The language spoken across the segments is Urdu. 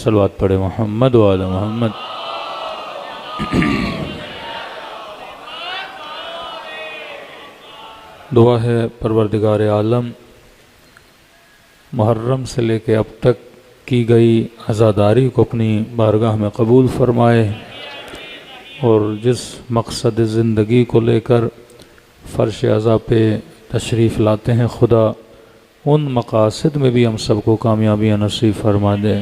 صلوات پڑھے محمد و آل محمد۔ دعا ہے پروردگار عالم محرم سے لے کے اب تک کی گئی عزاداری کو اپنی بارگاہ میں قبول فرمائے، اور جس مقصد زندگی کو لے کر فرش عزا پہ تشریف لاتے ہیں خدا ان مقاصد میں بھی ہم سب کو کامیابیاں نصیب فرما دے۔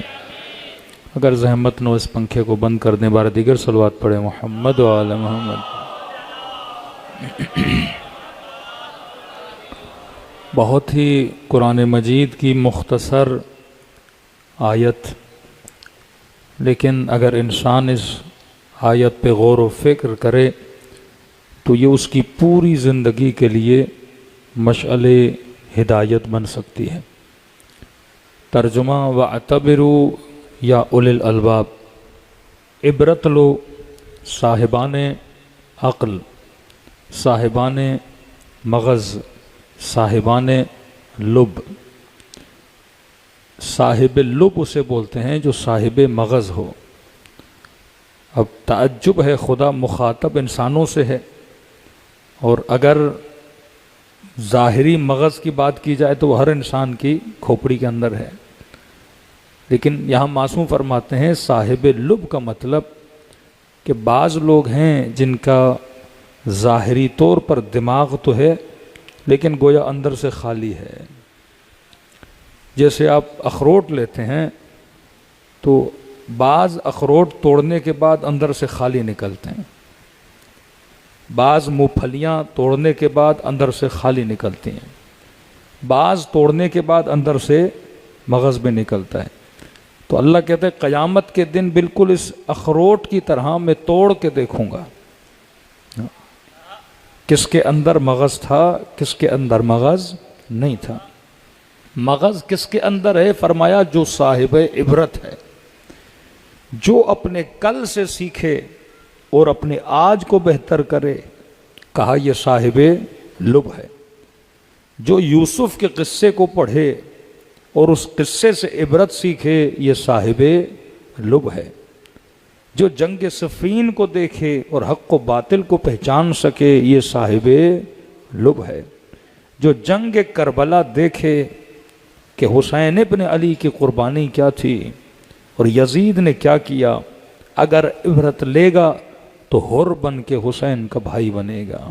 اگر زحمت نو اس پنکھے کو بند کر دیں، بار دیگر صلوات پڑھے محمد و آل محمد۔ بہت ہی قرآن مجید کی مختصر آیت، لیکن اگر انسان اس آیت پہ غور و فکر کرے تو یہ اس کی پوری زندگی کے لیے مشعل ہدایت بن سکتی ہے۔ ترجمہ وَاعْتَبِرُوا یا اُولِي الْأَلْبَاب، عبرت لو صاحبان عقل، صاحبان مغز، صاحبان لب۔ صاحب لب اسے بولتے ہیں جو صاحب مغز ہو۔ اب تعجب ہے، خدا مخاطب انسانوں سے ہے، اور اگر ظاہری مغز کی بات کی جائے تو وہ ہر انسان کی کھوپڑی کے اندر ہے، لیکن یہاں معصوم فرماتے ہیں صاحب لب کا مطلب کہ بعض لوگ ہیں جن کا ظاہری طور پر دماغ تو ہے لیکن گویا اندر سے خالی ہے۔ جیسے آپ اخروٹ لیتے ہیں تو بعض اخروٹ توڑنے کے بعد اندر سے خالی نکلتے ہیں، بعض منہ پھلیاں توڑنے کے بعد اندر سے خالی نکلتی ہیں، بعض توڑنے کے بعد اندر سے مغز میں نکلتا ہے۔ تو اللہ کہتے ہیں قیامت کے دن بالکل اس اخروٹ کی طرح میں توڑ کے دیکھوں گا کس کے اندر مغز تھا، کس کے اندر مغز نہیں تھا۔ مغز کس کے اندر ہے؟ فرمایا جو صاحب عبرت ہے، جو اپنے کل سے سیکھے اور اپنے آج کو بہتر کرے، کہا یہ صاحب لب ہے۔ جو یوسف کے قصے کو پڑھے اور اس قصے سے عبرت سیکھے، یہ صاحب لب ہے۔ جو جنگ صفین کو دیکھے اور حق و باطل کو پہچان سکے، یہ صاحب لب ہے۔ جو جنگ کربلا دیکھے کہ حسین ابن علی کی قربانی کیا تھی اور یزید نے کیا کیا، اگر عبرت لے گا تو حر بن کے حسین کا بھائی بنے گا،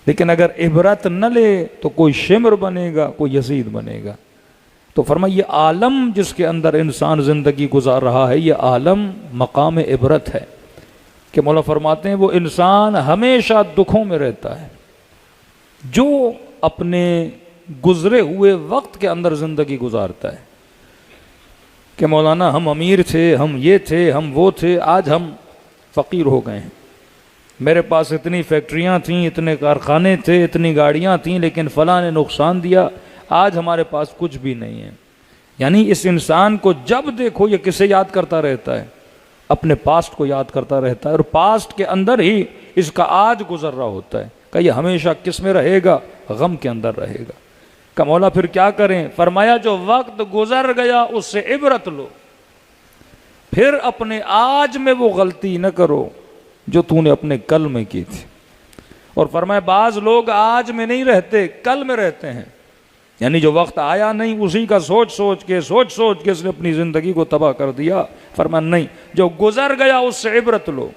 لیکن اگر عبرت نہ لے تو کوئی شمر بنے گا، کوئی یزید بنے گا۔ تو فرمایا یہ عالم جس کے اندر انسان زندگی گزار رہا ہے، یہ عالم مقام عبرت ہے، کہ مولا فرماتے ہیں وہ انسان ہمیشہ دکھوں میں رہتا ہے جو اپنے گزرے ہوئے وقت کے اندر زندگی گزارتا ہے، کہ مولانا ہم امیر تھے، ہم یہ تھے، ہم وہ تھے، آج ہم فقیر ہو گئے ہیں۔ میرے پاس اتنی فیکٹریاں تھیں، اتنے کارخانے تھے، اتنی گاڑیاں تھیں، لیکن فلاں نے نقصان دیا، آج ہمارے پاس کچھ بھی نہیں ہے۔ یعنی اس انسان کو جب دیکھو یہ کسے یاد کرتا رہتا ہے؟ اپنے پاسٹ کو یاد کرتا رہتا ہے، اور پاسٹ کے اندر ہی اس کا آج گزر رہا ہوتا ہے، کہ یہ ہمیشہ کس میں رہے گا؟ غم کے اندر رہے گا۔ کہ مولا پھر کیا کریں؟ فرمایا جو وقت گزر گیا اس سے عبرت لو، پھر اپنے آج میں وہ غلطی نہ کرو جو تو نے اپنے کل میں کی تھی۔ اور فرمایا بعض لوگ آج میں نہیں رہتے، کل میں رہتے ہیں، یعنی جو وقت آیا نہیں اسی کا سوچ سوچ کے اس نے اپنی زندگی کو تباہ کر دیا۔ فرمایا نہیں، جو گزر گیا اس سے عبرت لو،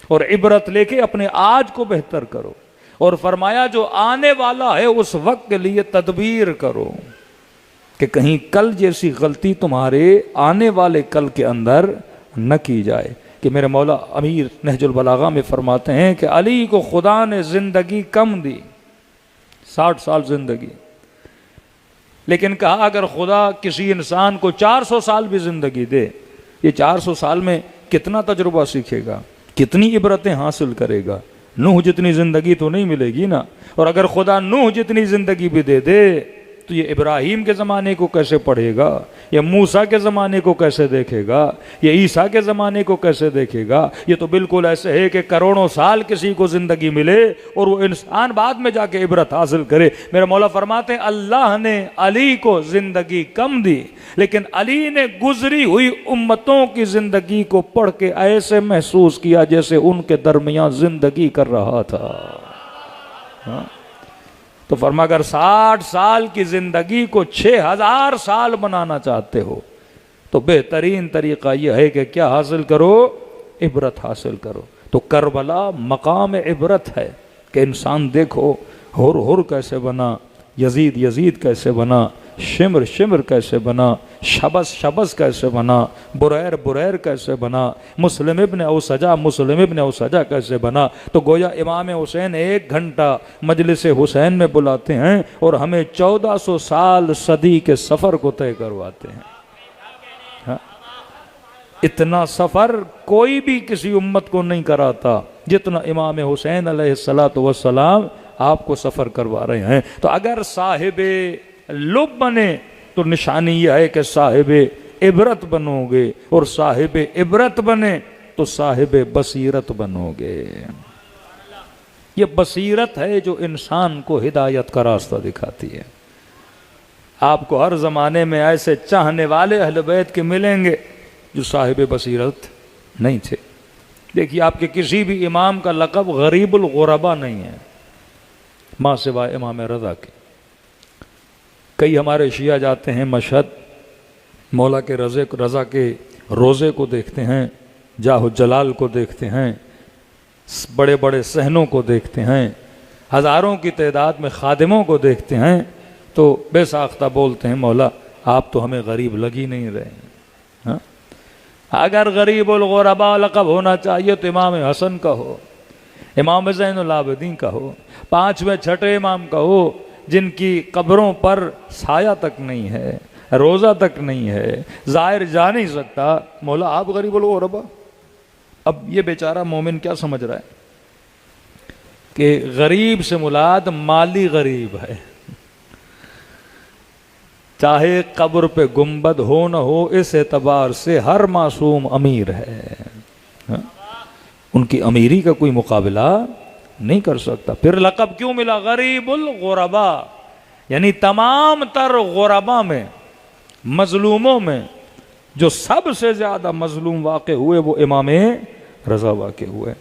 اور عبرت لے کے اپنے آج کو بہتر کرو، اور فرمایا جو آنے والا ہے اس وقت کے لیے تدبیر کرو، کہ کہیں کل جیسی غلطی تمہارے آنے والے کل کے اندر نہ کی جائے۔ کہ میرے مولا امیر نہج البلاغہ میں فرماتے ہیں کہ علی کو خدا نے زندگی کم دی، 60 سال زندگی، لیکن کہا اگر خدا کسی انسان کو 400 سال بھی زندگی دے، یہ 400 سال میں کتنا تجربہ سیکھے گا، کتنی عبرتیں حاصل کرے گا؟ نوح جتنی زندگی تو نہیں ملے گی نا۔ اور اگر خدا نوح جتنی زندگی بھی دے دے تو یہ ابراہیم کے زمانے کو کیسے پڑھے گا، یہ موسیٰ کے زمانے کو کیسے دیکھے گا، یہ عیسیٰ کے زمانے کو کیسے دیکھے گا؟ یہ تو بالکل ایسے ہے کہ کروڑوں سال کسی کو زندگی ملے اور وہ انسان بعد میں جا کے عبرت حاصل کرے۔ میرے مولا فرماتے ہیں اللہ نے علی کو زندگی کم دی، لیکن علی نے گزری ہوئی امتوں کی زندگی کو پڑھ کے ایسے محسوس کیا جیسے ان کے درمیان زندگی کر رہا تھا۔ تو فرما اگر 60 سال کی زندگی کو 6000 سال بنانا چاہتے ہو تو بہترین طریقہ یہ ہے کہ کیا حاصل کرو؟ عبرت حاصل کرو۔ تو کربلا مقام عبرت ہے کہ انسان دیکھو ہر کیسے بنا، یزید کیسے بنا، شمر کیسے بنا، شبس کیسے بنا، بریر کیسے بنا، مسلم ابن اوسجہ کیسے بنا۔ تو گویا امام حسین 1 گھنٹہ مجلس حسین میں بلاتے ہیں اور ہمیں 1400 سال صدی کے سفر کو طے کرواتے ہیں۔ اتنا سفر کوئی بھی کسی امت کو نہیں کراتا جتنا امام حسین علیہ السلام آپ کو سفر کروا رہے ہیں۔ تو اگر صاحب لب بنے تو نشانی یہ ہے کہ صاحب عبرت بنو گے، اور صاحب عبرت بنے تو صاحب بصیرت بنو گے۔ یہ بصیرت ہے جو انسان کو ہدایت کا راستہ دکھاتی ہے۔ آپ کو ہر زمانے میں ایسے چاہنے والے اہل بیت کے ملیں گے جو صاحب بصیرت نہیں تھے۔ دیکھیے آپ کے کسی بھی امام کا لقب غریب الغربا نہیں ہے ماں سوائے امام رضا کے۔ کئی ہمارے شیعہ جاتے ہیں مشہد، مولا کے رضا کے روزے کو دیکھتے ہیں، جاہ و جلال کو دیکھتے ہیں، بڑے بڑے صحنوں کو دیکھتے ہیں، ہزاروں کی تعداد میں خادموں کو دیکھتے ہیں، تو بے ساختہ بولتے ہیں مولا آپ تو ہمیں غریب لگ ہی نہیں رہے ہیں۔ اگر غریب الغربا لقب ہونا چاہیے تو امام حسن کا ہو، امام زین العابدین کا ہو، 5ویں 6ٹھے امام کا ہو، جن کی قبروں پر سایہ تک نہیں ہے، روزہ تک نہیں ہے، زائر جا نہیں سکتا، مولا آپ غریب الغربا۔ اب یہ بیچارہ مومن کیا سمجھ رہا ہے کہ غریب سے مراد مالی غریب ہے، چاہے قبر پہ گنبد ہو نہ ہو، اس اعتبار سے ہر معصوم امیر ہے، ان کی امیری کا کوئی مقابلہ نہیں کر سکتا۔ پھر لقب کیوں ملا غریب الغربا؟ یعنی تمام تر غربا میں، مظلوموں میں جو سب سے زیادہ مظلوم واقع ہوئے وہ امام رضا واقع ہوئے۔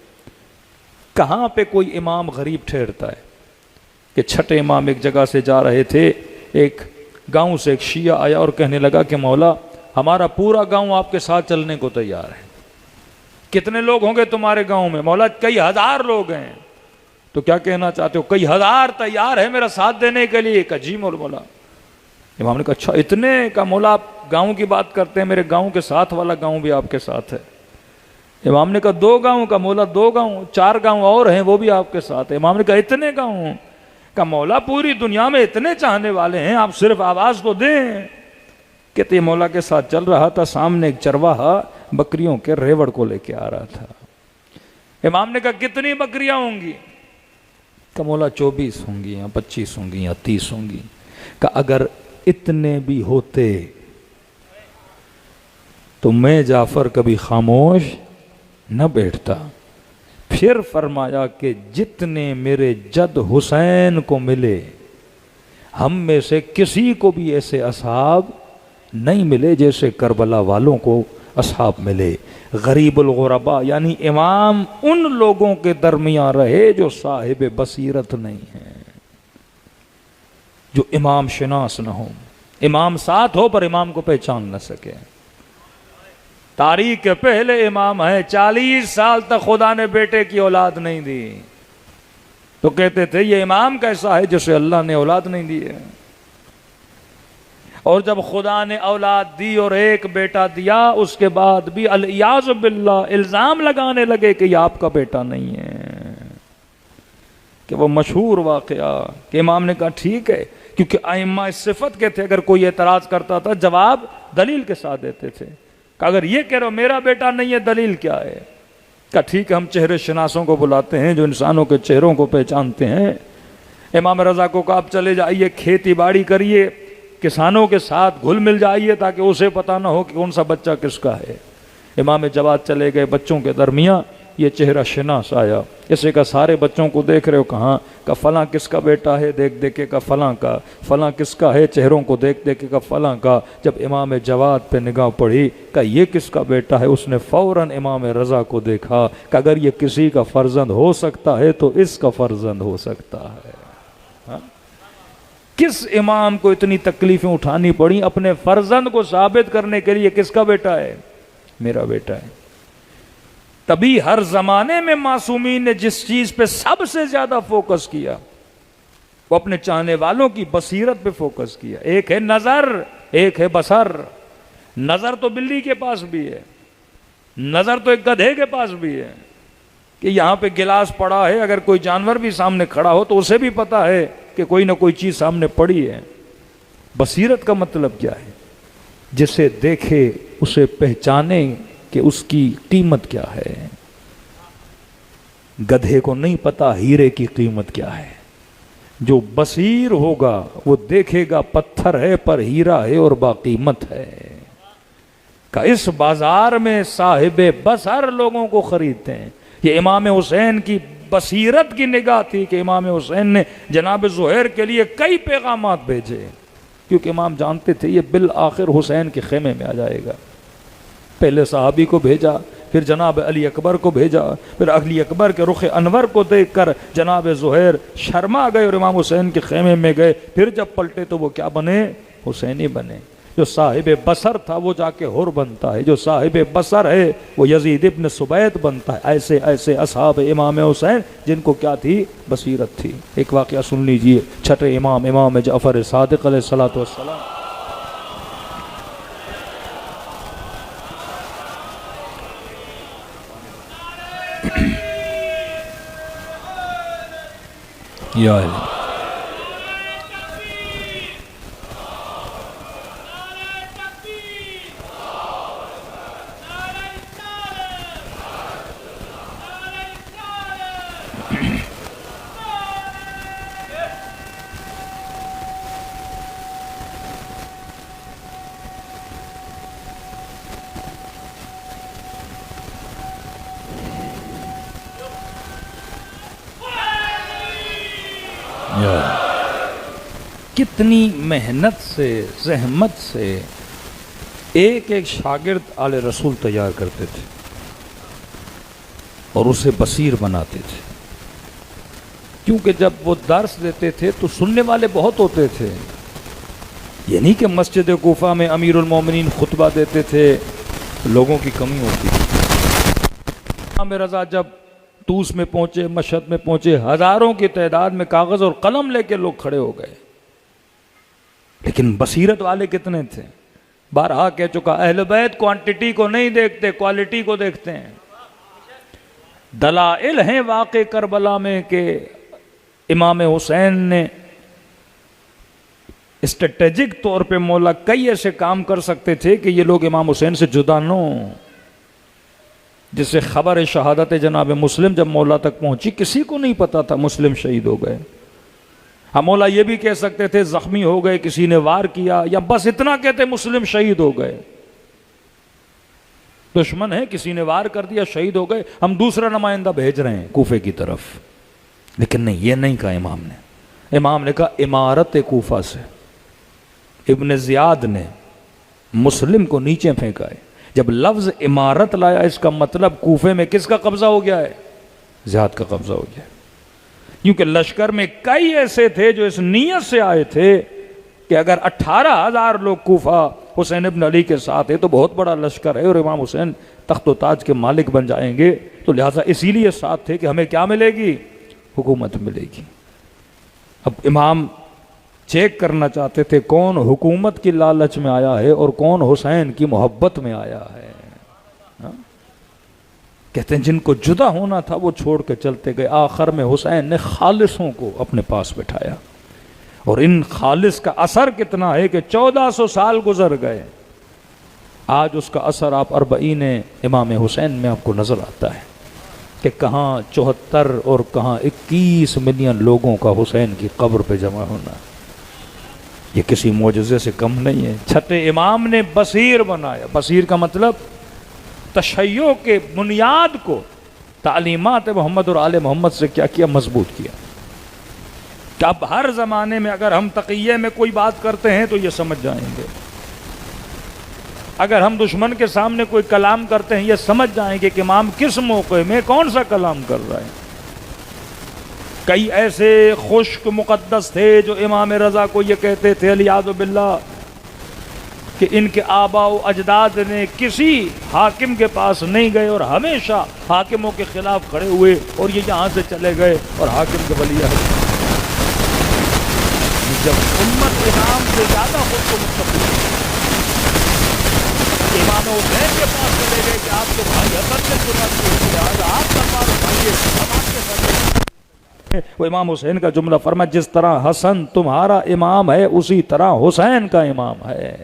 کہاں پہ کوئی امام غریب ٹھہرتا ہے؟ کہ 6ٹھے امام ایک جگہ سے جا رہے تھے، ایک گاؤں سے ایک شیعہ آیا اور کہنے لگا کہ مولا ہمارا پورا گاؤں آپ کے ساتھ چلنے کو تیار ہے۔ کتنے لوگ ہوں گے تمہارے گاؤں میں؟ مولا کئی ہزار لوگ ہیں۔ تو کیا کہنا چاہتے ہو؟ کئی ہزار تیار ہے میرا ساتھ دینے کے لیے۔ کہ جی مولا۔ امام نے کہا اچھا اتنے کا؟ مولا آپ گاؤں کی بات کرتے ہیں، میرے گاؤں کے ساتھ والا گاؤں بھی آپ کے ساتھ ہے۔ امام نے کہا 2 گاؤں کا؟ مولا 2 گاؤں، 4 گاؤں اور ہیں وہ بھی آپ کے ساتھ ہے۔ امام نے کہا اتنے گاؤں کا؟ مولا پوری دنیا میں اتنے چاہنے والے ہیں، آپ صرف آواز تو دیں۔ کہتے مولا کے ساتھ چل رہا تھا، سامنے ایک چرواہا بکریوں کے ریوڑ کو لے کے آ رہا تھا۔ امام نے کہا کتنی بکریاں ہوں گی؟ کہ مولا 24 ہوں گی یا 25 ہوں گی یا 30 ہوں گی۔ کہ اگر اتنے بھی ہوتے تو میں جعفر کبھی خاموش نہ بیٹھتا۔ پھر فرمایا کہ جتنے میرے جد حسین کو ملے، ہم میں سے کسی کو بھی ایسے اصحاب نہیں ملے جیسے کربلا والوں کو اصحاب ملے۔ غریب الغربا یعنی امام ان لوگوں کے درمیان رہے جو صاحب بصیرت نہیں ہیں، جو امام شناس نہ ہو، امام ساتھ ہو پر امام کو پہچان نہ سکے۔ تاریخ کے پہلے امام ہے، 40 سال تک خدا نے بیٹے کی اولاد نہیں دی، تو کہتے تھے یہ امام کیسا ہے جسے اللہ نے اولاد نہیں دی ہے۔ اور جب خدا نے اولاد دی اور ایک بیٹا دیا، اس کے بعد بھی الیاذ باللہ الزام لگانے لگے کہ یہ آپ کا بیٹا نہیں ہے۔ کہ وہ مشہور واقعہ کہ امام نے کہا ٹھیک ہے، کیونکہ ائمہ اس صفت کے تھے، اگر کوئی اعتراض کرتا تھا جواب دلیل کے ساتھ دیتے تھے۔ کہ اگر یہ کہہ رہے ہو میرا بیٹا نہیں ہے، دلیل کیا ہے؟ کہ ٹھیک ہے ہم چہرے شناسوں کو بلاتے ہیں جو انسانوں کے چہروں کو پہچانتے ہیں، امام رضا کو کہا آپ چلے جائیے کھیتی باڑی کریے، کسانوں کے ساتھ گھل مل جائیے تاکہ اسے پتہ نہ ہو کہ کون سا بچہ کس کا ہے۔ امام جواد چلے گئے بچوں کے درمیان، یہ چہرہ شناس آیا، اسے کہا سارے بچوں کو دیکھ رہے ہو؟ کہاں؟ کہا فلاں کس کا بیٹا ہے؟ دیکھ دیکھ کے کہا فلاں کا۔ فلاں کس کا ہے؟ چہروں کو دیکھ دیکھ کے کہا فلاں کا۔ جب امام جواد پہ نگاہ پڑی، کہا یہ کس کا بیٹا ہے؟ اس نے فوراً امام رضا کو دیکھا کہ اگر یہ کسی کا فرزند ہو سکتا ہے تو اس کا فرزند ہو سکتا ہے۔ کس امام کو اتنی تکلیفیں اٹھانی پڑی اپنے فرزند کو ثابت کرنے کے لیے؟ کس کا بیٹا ہے؟ میرا بیٹا ہے۔ تبھی ہر زمانے میں معصومین نے جس چیز پہ سب سے زیادہ فوکس کیا وہ اپنے چاہنے والوں کی بصیرت پہ فوکس کیا۔ ایک ہے نظر، ایک ہے بصر۔ نظر تو بلی کے پاس بھی ہے، نظر تو ایک گدھے کے پاس بھی ہے کہ یہاں پہ گلاس پڑا ہے، اگر کوئی جانور بھی سامنے کھڑا ہو تو اسے بھی پتا ہے کہ کوئی نہ کوئی چیز سامنے پڑی ہے۔ بصیرت کا مطلب کیا ہے؟ جسے دیکھے اسے پہچانے کہ اس کی قیمت کیا ہے۔ گدھے کو نہیں پتا ہیرے کی قیمت کیا ہے، جو بصیر ہوگا وہ دیکھے گا پتھر ہے پر ہیرا ہے اور باقیمت ہے۔ کہ اس بازار میں صاحب بصر لوگوں کو خریدتے ہیں۔ یہ امام حسین کی بصیرت کی نگاہ تھی کہ امام حسین نے جناب زہیر کے لیے کئی پیغامات بھیجے، کیونکہ امام جانتے تھے یہ بالآخر حسین کے خیمے میں آ جائے گا۔ پہلے صحابی کو بھیجا، پھر جناب علی اکبر کو بھیجا، پھر علی اکبر کے رخ انور کو دیکھ کر جناب زہیر شرما گئے اور امام حسین کے خیمے میں گئے۔ پھر جب پلٹے تو وہ کیا بنے؟ حسینی بنے۔ جو صاحب بصر تھا وہ جا کے حر بنتا ہے، جو صاحب بصر ہے وہ یزید ابن سبیت بنتا ہے۔ ایسے ایسے اصحاب امام حسین جن کو کیا تھی؟ بصیرت تھی۔ ایک واقعہ سن لیجئے، چھٹے امام امام جعفر صادق علیہ الصلوۃ والسلام یا علی کتنی محنت سے، زحمت سے ایک ایک شاگرد آل رسول تیار کرتے تھے اور اسے بصیر بناتے تھے، کیونکہ جب وہ درس دیتے تھے تو سننے والے بہت ہوتے تھے۔ یہ نہیں کہ مسجد کوفہ میں امیر المومنین خطبہ دیتے تھے، لوگوں کی کمی ہوتی تھی۔ امام رضا جب طوس میں پہنچے، مشہد میں پہنچے، ہزاروں کی تعداد میں کاغذ اور قلم لے کے لوگ کھڑے ہو گئے، لیکن بصیرت والے کتنے تھے؟ بارہا کہہ چکا، اہل بیت کوانٹٹی کو نہیں دیکھتے، کوالٹی کو دیکھتے ہیں۔ دلائل ہیں واقع کربلا میں کہ امام حسین نے اسٹریٹجک طور پہ مولا کئی ایسے کام کر سکتے تھے کہ یہ لوگ امام حسین سے جدا نہ ہوں۔ جس سے خبر شہادت جناب مسلم جب مولا تک پہنچی، کسی کو نہیں پتا تھا مسلم شہید ہو گئے۔ ہم مولا یہ بھی کہہ سکتے تھے زخمی ہو گئے، کسی نے وار کیا، یا بس اتنا کہتے مسلم شہید ہو گئے۔ دشمن ہے، کسی نے وار کر دیا، شہید ہو گئے، ہم دوسرا نمائندہ بھیج رہے ہیں کوفے کی طرف۔ لیکن نہیں، یہ نہیں کہا امام نے۔ امام نے کہا امارت کوفہ سے۔ ابن زیاد نے مسلم کو نیچے پھینکا ہے۔ جب لفظ امارت لایا، اس کا مطلب کوفے میں کس کا قبضہ ہو گیا ہے؟ زیاد کا قبضہ ہو گیا ہے۔ کیونکہ لشکر میں کئی ایسے تھے جو اس نیت سے آئے تھے کہ اگر 18,000 لوگ کوفہ حسین ابن علی کے ساتھ ہے تو بہت بڑا لشکر ہے اور امام حسین تخت و تاج کے مالک بن جائیں گے، تو لہٰذا اسی لیے ساتھ تھے کہ ہمیں کیا ملے گی؟ حکومت ملے گی۔ اب امام چیک کرنا چاہتے تھے کون حکومت کی لالچ میں آیا ہے اور کون حسین کی محبت میں آیا ہے۔ کہتے ہیں جن کو جدا ہونا تھا وہ چھوڑ کے چلتے گئے۔ آخر میں حسین نے خالصوں کو اپنے پاس بٹھایا، اور ان خالص کا اثر کتنا ہے کہ 1400 سال گزر گئے، آج اس کا اثر آپ 40 امام حسین میں آپ کو نظر آتا ہے۔ کہ کہاں 74 اور کہاں 21 ملین لوگوں کا حسین کی قبر پہ جمع ہونا، یہ کسی معجزے سے کم نہیں ہے۔ چھٹے امام نے بصیر بنایا۔ بصیر کا مطلب تشیع کے بنیاد کو تعلیمات محمد اور آل محمد سے کیا کیا؟ مضبوط کیا کہ اب ہر زمانے میں اگر ہم تقیہ میں کوئی بات کرتے ہیں تو یہ سمجھ جائیں گے، اگر ہم دشمن کے سامنے کوئی کلام کرتے ہیں یہ سمجھ جائیں گے کہ امام کس موقع میں کون سا کلام کر رہا ہے۔ کئی ایسے خشک مقدس تھے جو امام رضا کو یہ کہتے تھے الیاذ باللہ کہ ان کے آباء و اجداد نے کسی حاکم کے پاس نہیں گئے اور ہمیشہ حاکموں کے خلاف کھڑے ہوئے اور یہ یہاں سے چلے گئے اور حاکم کے ولی عہد۔ جب امت امام سے زیادہ خود کو مستقبل امام حسین کے پاس چلے گئے کہ آپ کے بھائی حسن نے سنت کی لہٰذا آپ تلوار اٹھائیے، ہم آپ کے ساتھ۔ وہ امام حسین کا جملہ فرمایا جس طرح حسن تمہارا امام ہے اسی طرح حسین کا امام ہے۔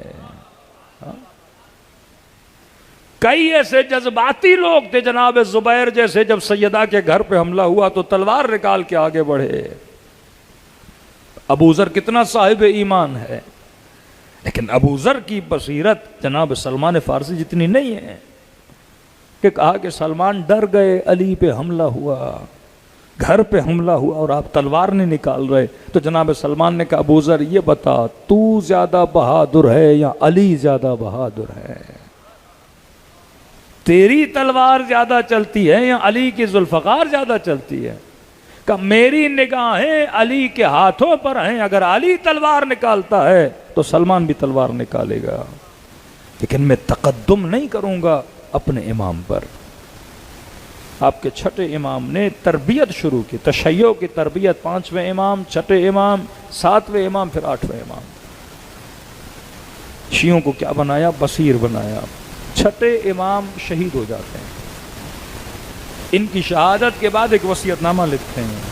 کئی ایسے جذباتی لوگ تھے جناب زبیر جیسے، جب سیدہ کے گھر پہ حملہ ہوا تو تلوار نکال کے آگے بڑھے۔ ابو ذر کتنا صاحب ایمان ہے، لیکن ابو ذر کی بصیرت جناب سلمان فارسی جتنی نہیں ہے کہ کہا کہ سلمان ڈر گئے، علی پہ حملہ ہوا، گھر پہ حملہ ہوا اور آپ تلوار نہیں نکال رہے۔ تو جناب سلمان نے کہا ابو ذر یہ بتا تو زیادہ بہادر ہے یا علی زیادہ بہادر ہے؟ تیری تلوار زیادہ چلتی ہے یا علی کی ذوالفقار زیادہ چلتی ہے؟ کہ میری نگاہیں علی کے ہاتھوں پر ہیں، اگر علی تلوار نکالتا ہے تو سلمان بھی تلوار نکالے گا، لیکن میں تقدم نہیں کروں گا اپنے امام پر۔ آپ کے چھٹے امام نے تربیت شروع کی، تشیع کی تربیت، 5ویں امام، چھٹے امام، 7ویں امام، پھر 8ویں امام۔ شیعوں کو کیا بنایا؟ بصیر بنایا۔ چھٹے امام شہید ہو جاتے ہیں، ان کی شہادت کے بعد ایک وصیت نامہ لکھتے ہیں۔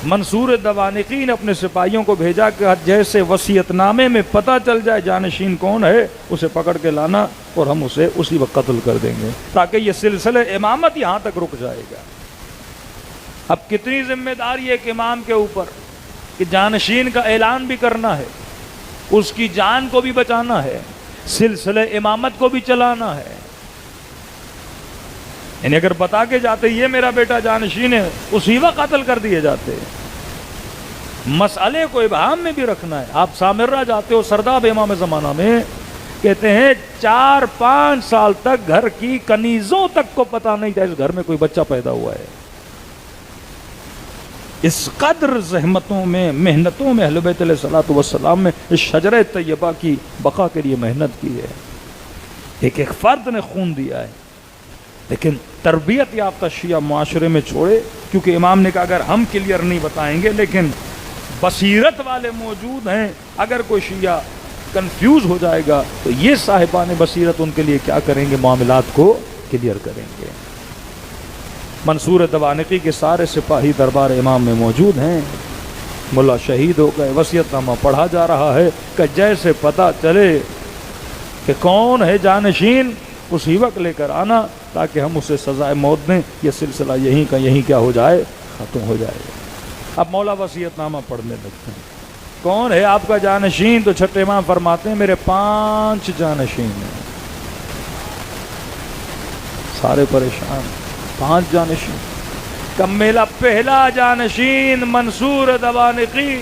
منصور دوانقی نے اپنے سپاہیوں کو بھیجا کہ جیسے وصیت نامے میں پتہ چل جائے جانشین کون ہے اسے پکڑ کے لانا اور ہم اسے اسی وقت قتل کر دیں گے، تاکہ یہ سلسلہ امامت یہاں تک رک جائے گا۔ اب کتنی ذمہ داری ایک امام کے اوپر کہ جانشین کا اعلان بھی کرنا ہے، اس کی جان کو بھی بچانا ہے، سلسلہ امامت کو بھی چلانا ہے۔ یعنی اگر بتا کے جاتے یہ میرا بیٹا جانشین ہے اسی وقت قتل کر دیے جاتے۔ مسئلے کو ابہام میں بھی رکھنا ہے۔ آپ سامرہ جاتے ہو، سرداب امام زمانہ میں کہتے ہیں 4-5 سال تک گھر کی کنیزوں تک کو پتہ نہیں تھا اس گھر میں کوئی بچہ پیدا ہوا ہے۔ اس قدر زحمتوں میں، محنتوں میں اہل بیت علیہ الصلوۃ والسلام میں اس شجرہ طیبہ کی بقا کے لیے محنت کی ہے۔ ایک ایک فرد نے خون دیا ہے، لیکن تربیت یافتہ شیعہ معاشرے میں چھوڑے، کیونکہ امام نے کہا اگر ہم کلیئر نہیں بتائیں گے لیکن بصیرت والے موجود ہیں، اگر کوئی شیعہ کنفیوز ہو جائے گا تو یہ صاحبان بصیرت ان کے لیے کیا کریں گے؟ معاملات کو کلیئر کریں گے۔ منصور دوانقی کے سارے سپاہی دربار امام میں موجود ہیں۔ ملا شہید ہو گئے، وصیت نامہ پڑھا جا رہا ہے کہ جیسے پتہ چلے کہ کون ہے جانشین اسی وقت لے کر آنا تاکہ ہم اسے سزائے موت دیں، یہ سلسلہ یہیں کا یہیں کیا ہو جائے؟ ختم ہو جائے گا۔ اب مولا وصیت نامہ پڑھنے لگتے ہیں۔ کون ہے آپ کا جانشین؟ تو چھٹے امام فرماتے ہیں میرے 5 جانشین ہیں۔ سارے پریشان، 5 جانشین۔ کب میرا پہلا جانشین منصور دوانقی،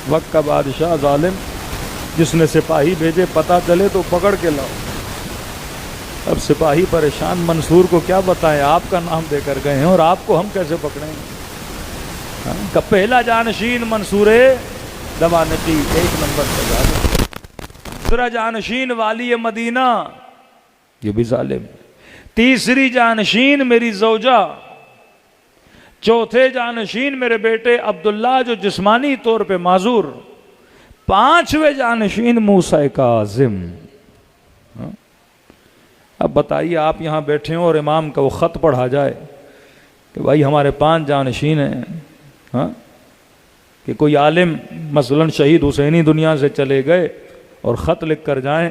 وقت کا بادشاہ ظالم جس نے سپاہی بھیجے پتہ چلے تو پکڑ کے لاؤ۔ اب سپاہی پریشان، منصور کو کیا بتائیں، آپ کا نام دے کر گئے ہیں اور آپ کو ہم کیسے پکڑیں؟ کہ پہلا جانشین منصور دوانقی 1 نمبر پر ظالم، دوسرا جانشین والی مدینہ، یہ بھی ظالم، تیسری جانشین میری زوجہ، چوتھے جانشین میرے بیٹے عبداللہ جو جسمانی طور پہ معذور، 5ویں جانشین موسیٰ کاظم۔ اب بتائیے آپ یہاں بیٹھے ہوں اور امام کا وہ خط پڑھا جائے کہ بھائی ہمارے 5 جانشین ہیں، کہ کوئی عالم مثلا شہید حسینی دنیا سے چلے گئے اور خط لکھ کر جائیں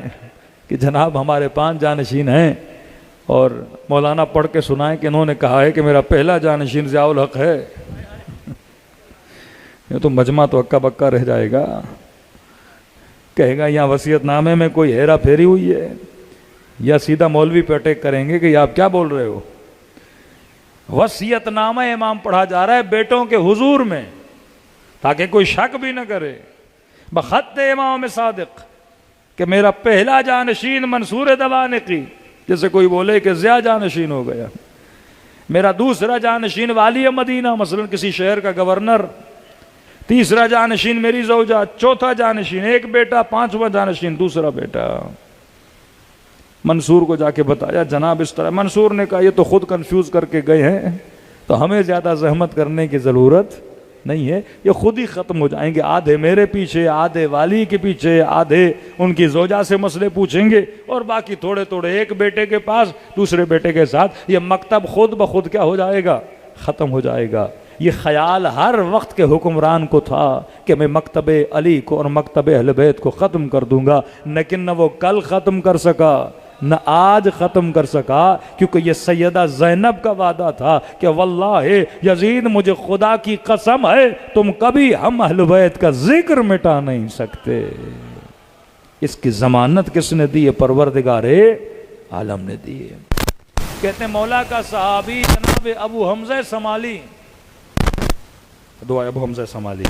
کہ جناب ہمارے 5 جانشین ہیں، اور مولانا پڑھ کے سنائیں کہ انہوں نے کہا ہے کہ میرا پہلا جانشین ضیاء الحق ہے، یہ تو مجمع تو اکا بکا رہ جائے گا، کہے گا یہاں وصیت نامے میں کوئی ہیرا پھیری ہوئی ہے، یا سیدھا مولوی پہ اٹیک کریں گے کہ یہ آپ کیا بول رہے ہو۔ وصیت نامہ امام پڑھا جا رہا ہے بیٹوں کے حضور میں، تاکہ کوئی شک بھی نہ کرے، بخط امام صادق کہ میرا پہلا جانشین منصور دوانقی، جیسے کوئی بولے کہ ضیاء جانشین ہو گیا، میرا دوسرا جانشین والی مدینہ مثلا کسی شہر کا گورنر، تیسرا جانشین میری زوجہ، چوتھا جانشین ایک بیٹا، پانچواں جانشین دوسرا بیٹا۔ منصور کو جا کے بتایا جناب اس طرح، منصور نے کہا یہ تو خود کنفیوز کر کے گئے ہیں، تو ہمیں زیادہ زحمت کرنے کی ضرورت نہیں ہے، یہ خود ہی ختم ہو جائیں گے، آدھے میرے پیچھے، آدھے والی کے پیچھے، آدھے ان کی زوجہ سے مسئلے پوچھیں گے، اور باقی تھوڑے تھوڑے ایک بیٹے کے پاس دوسرے بیٹے کے ساتھ، یہ مکتب خود بخود کیا ہو جائے گا، ختم ہو جائے گا۔ یہ خیال ہر وقت کے حکمران کو تھا کہ میں مکتب علی کو اور مکتب اہل بیت کو ختم کر دوں گا، لیکن نہ وہ کل ختم کر سکا نہ آج ختم کر سکا، کیونکہ یہ سیدہ زینب کا وعدہ تھا کہ واللہ یزید مجھے خدا کی قسم ہے تم کبھی ہم اہل بیت کا ذکر مٹا نہیں سکتے۔ اس کی ضمانت کس نے دی ہے؟ پروردگار عالم نے دی ہے۔ کہتے ہیں مولا کا صحابی جناب ابو حمزہ سمالی، دعا ابو حمزہ سمالی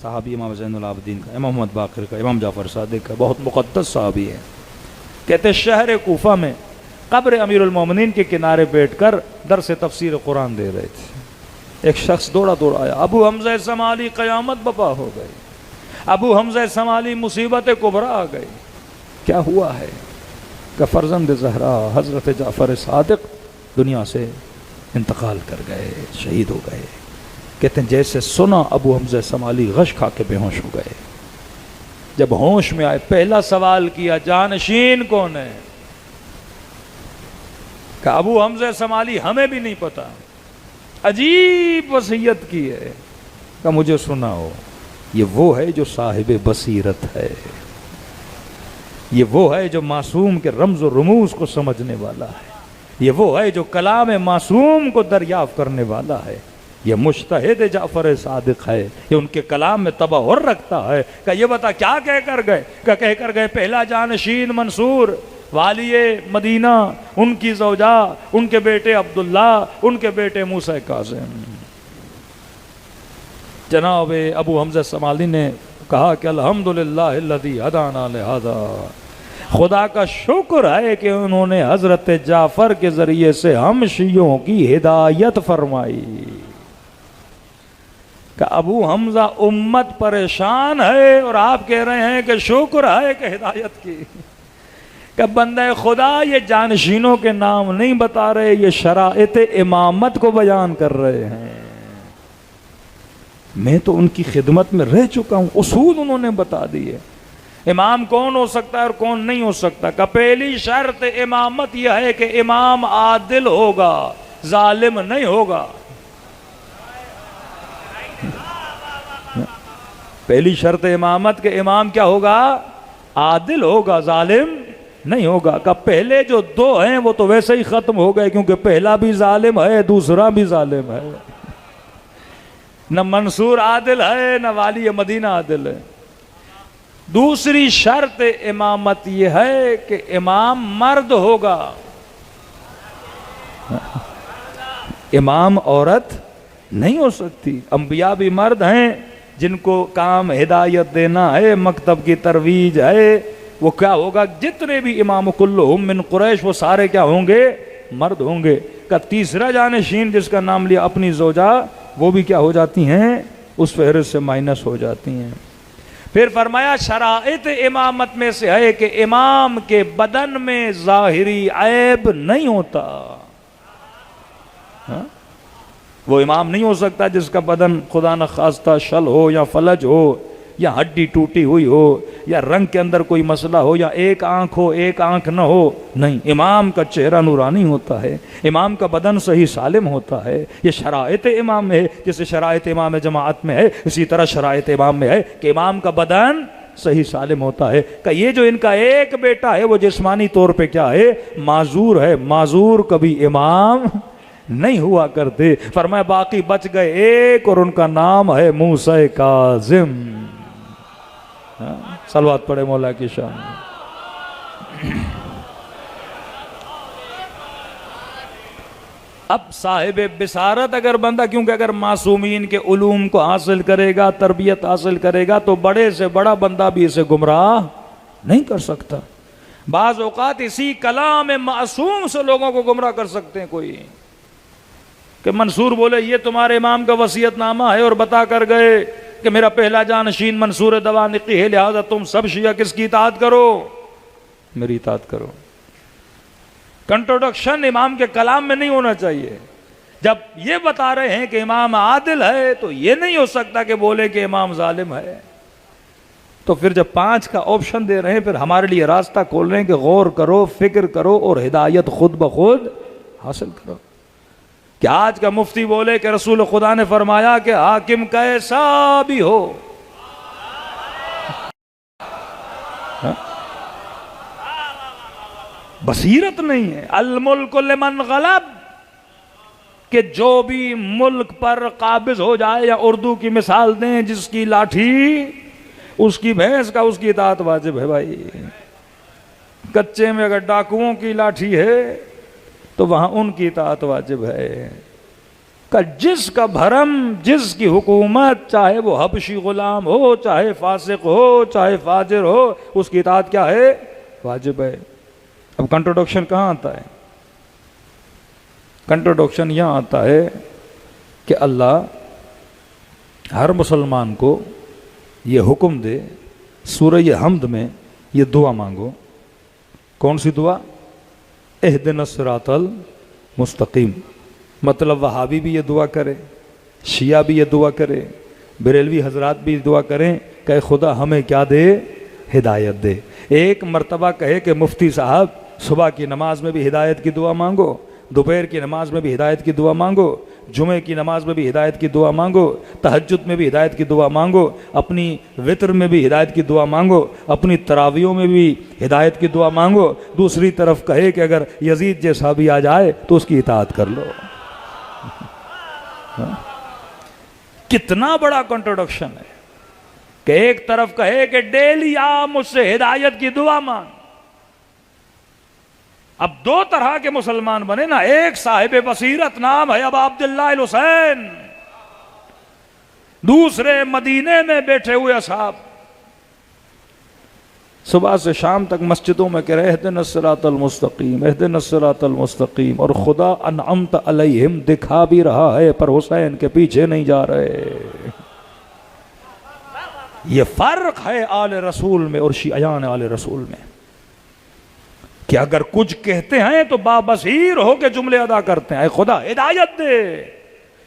صحابی امام زین العابدین کا، امام محمد باقر کا، امام جعفر صادق کا، بہت مقدس صحابی ہے۔ کہتے شہر کوفہ میں قبر امیر المومنین کے کنارے بیٹھ کر درس تفسیر قرآن دے رہے تھے، ایک شخص دوڑا دوڑا آیا، ابو حمزہ سمالی قیامت بپا ہو گئی، ابو حمزہ سمالی مصیبت کبریٰ آ گئی، کیا ہوا ہے؟ کہ فرزند زہرا حضرت جعفر صادق دنیا سے انتقال کر گئے، شہید ہو گئے۔ کہتے ہیں جیسے سنا ابو حمزہ سمالی غش کھا کے بے ہوش ہو گئے۔ جب ہوش میں آئے پہلا سوال کیا جانشین کون ہے؟ کہ ابو حمزہ سمالی ہمیں بھی نہیں پتا، عجیب وصیت کی ہے، کہ مجھے سناؤ۔ یہ وہ ہے جو صاحب بصیرت ہے، یہ وہ ہے جو معصوم کے رمز و رموز کو سمجھنے والا ہے، یہ وہ ہے جو کلام معصوم کو دریافت کرنے والا ہے، یہ مجتہد جعفر صادق ہے، یہ ان کے کلام میں تبحر رکھتا ہے۔ کہ یہ بتا کیا کہہ کر گئے؟ کہ کہہ کر گئے پہلا جانشین منصور، والی مدینہ، ان کی زوجہ، ان کے بیٹے عبداللہ، ان کے بیٹے موسیٰ کاظم۔ جناب ابو حمزہ سمالی نے کہا کہ الحمدللہ الذی ہدانا لہذا، خدا کا شکر ہے کہ انہوں نے حضرت جعفر کے ذریعے سے ہم شیعوں کی ہدایت فرمائی۔ کہ ابو حمزہ امت پریشان ہے اور آپ کہہ رہے ہیں کہ شکر ہے کہ ہدایت کی۔ کہ بندہ خدا یہ جانشینوں کے نام نہیں بتا رہے، یہ شرائط امامت کو بیان کر رہے ہیں۔ میں تو ان کی خدمت میں رہ چکا ہوں، اصول انہوں نے بتا دیے، امام کون ہو سکتا ہے اور کون نہیں ہو سکتا۔ کہ پہلی شرط امامت یہ ہے کہ امام عادل ہوگا، ظالم نہیں ہوگا۔ پہلی شرط امامت کے امام کیا ہوگا؟ عادل ہوگا، ظالم نہیں ہوگا۔ کہ پہلے جو دو ہیں وہ تو ویسے ہی ختم ہو گئے، کیونکہ پہلا بھی ظالم ہے، دوسرا بھی ظالم ہے، نہ منصور عادل ہے نہ والی مدینہ عادل ہے۔ دوسری شرط امامت یہ ہے کہ امام مرد ہوگا، امام عورت نہیں ہو سکتی۔ انبیاء بھی مرد ہیں جن کو کام ہدایت دینا ہے، مکتب کی ترویج ہے، وہ کیا ہوگا؟ جتنے بھی امام کلہم من قریش وہ سارے کیا ہوں گے؟ مرد ہوں گے۔ کا تیسرا جانشین جس کا نام لیا اپنی زوجہ، وہ بھی کیا ہو جاتی ہیں؟ اس فہرست سے مائنس ہو جاتی ہیں۔ پھر فرمایا شرائط امامت میں سے ہے کہ امام کے بدن میں ظاہری عیب نہیں ہوتا۔ وہ امام نہیں ہو سکتا جس کا بدن خدا نخواستہ شل ہو یا فلج ہو یا ہڈی ٹوٹی ہوئی ہو یا رنگ کے اندر کوئی مسئلہ ہو یا ایک آنکھ ہو ایک آنکھ نہ ہو، نہیں، امام کا چہرہ نورانی ہوتا ہے، امام کا بدن صحیح سالم ہوتا ہے۔ یہ شرائط امام میں ہے، جیسے شرائط امام جماعت میں ہے، اسی طرح شرائط امام میں ہے کہ امام کا بدن صحیح سالم ہوتا ہے کہ یہ جو ان کا ایک بیٹا ہے وہ جسمانی طور پہ کیا ہے؟ معذور ہے. معذور کبھی امام نہیں ہوا کرتے. فرمایا باقی بچ گئے ایک اور ان کا نام ہے موسیٰ کاظم. صلوات پڑھے مولا کی شان. اب صاحب بصارت اگر بندہ، کیونکہ اگر معصومین کے علوم کو حاصل کرے گا، تربیت حاصل کرے گا، تو بڑے سے بڑا بندہ بھی اسے گمراہ نہیں کر سکتا. بعض اوقات اسی کلام معصوم سے لوگوں کو گمراہ کر سکتے ہیں. کوئی کہ منصور بولے یہ تمہارے امام کا وصیت نامہ ہے اور بتا کر گئے کہ میرا پہلا جانشین منصور دوانقی ہے، لہذا تم سب شیعہ کس کی اطاعت کرو؟ میری اطاعت کرو. کنٹروڈکشن امام کے کلام میں نہیں ہونا چاہیے. جب یہ بتا رہے ہیں کہ امام عادل ہے تو یہ نہیں ہو سکتا کہ بولے کہ امام ظالم ہے. تو پھر جب 5 کا آپشن دے رہے ہیں، پھر ہمارے لیے راستہ کھول رہے ہیں کہ غور کرو، فکر کرو اور ہدایت خود بخود حاصل کرو. کہ آج کا مفتی بولے کہ رسول خدا نے فرمایا کہ حاکم کیسا بھی ہو، بصیرت نہیں ہے. الملک لمن غلب، کہ جو بھی ملک پر قابض ہو جائے، یا اردو کی مثال دیں، جس کی لاٹھی اس کی بھینس کا اس کی اطاعت واجب ہے. بھائی کچے میں اگر ڈاکوؤں کی لاٹھی ہے تو وہاں ان کی اطاعت واجب ہے. کہ جس کا بھرم، جس کی حکومت، چاہے وہ حبشی غلام ہو، چاہے فاسق ہو، چاہے فاجر ہو، اس کی اطاعت کیا ہے؟ واجب ہے. اب کنٹروڈکشن کہاں آتا ہے؟ کنٹروڈکشن یہاں آتا ہے کہ اللہ ہر مسلمان کو یہ حکم دے، سورہ حمد میں یہ دعا مانگو. کون سی دعا؟ اہدنا الصراط المستقیم. مطلب وہابی بھی یہ دعا کرے، شیعہ بھی یہ دعا کرے، بریلوی حضرات بھی دعا کریں کہ خدا ہمیں کیا دے؟ ہدایت دے. ایک مرتبہ کہے کہ مفتی صاحب صبح کی نماز میں بھی ہدایت کی دعا مانگو، دوپہر کی نماز میں بھی ہدایت کی دعا مانگو، جمعے کی نماز میں بھی ہدایت کی دعا مانگو، تہجد میں بھی ہدایت کی دعا مانگو، اپنی وطر میں بھی ہدایت کی دعا مانگو، اپنی تراویوں میں بھی ہدایت کی دعا مانگو. دوسری طرف کہے کہ اگر یزید جیسا بھی آ جائے تو اس کی اطاعت کر لو. کتنا بڑا کنٹروڈکشن ہے کہ ایک طرف کہے کہ ڈیلی آپ مجھ سے ہدایت کی دعا مانگ. اب 2 طرح کے مسلمان بنے نا. ایک صاحب بصیرت، نام ہے ابا عبداللہ الحسین، دوسرے مدینے میں بیٹھے ہوئے اصحاب، صبح سے شام تک مسجدوں میں کہہ رہے اہدنا الصراط المستقیم، اہدنا الصراط المستقیم، اور خدا انعمت علیہم دکھا بھی رہا ہے پر حسین کے پیچھے نہیں جا رہے. یہ فرق ہے آل رسول میں اور شیعیان آل رسول میں، کہ اگر کچھ کہتے ہیں تو بابصیر ہو کے جملے ادا کرتے ہیں، اے خدا ہدایت دے.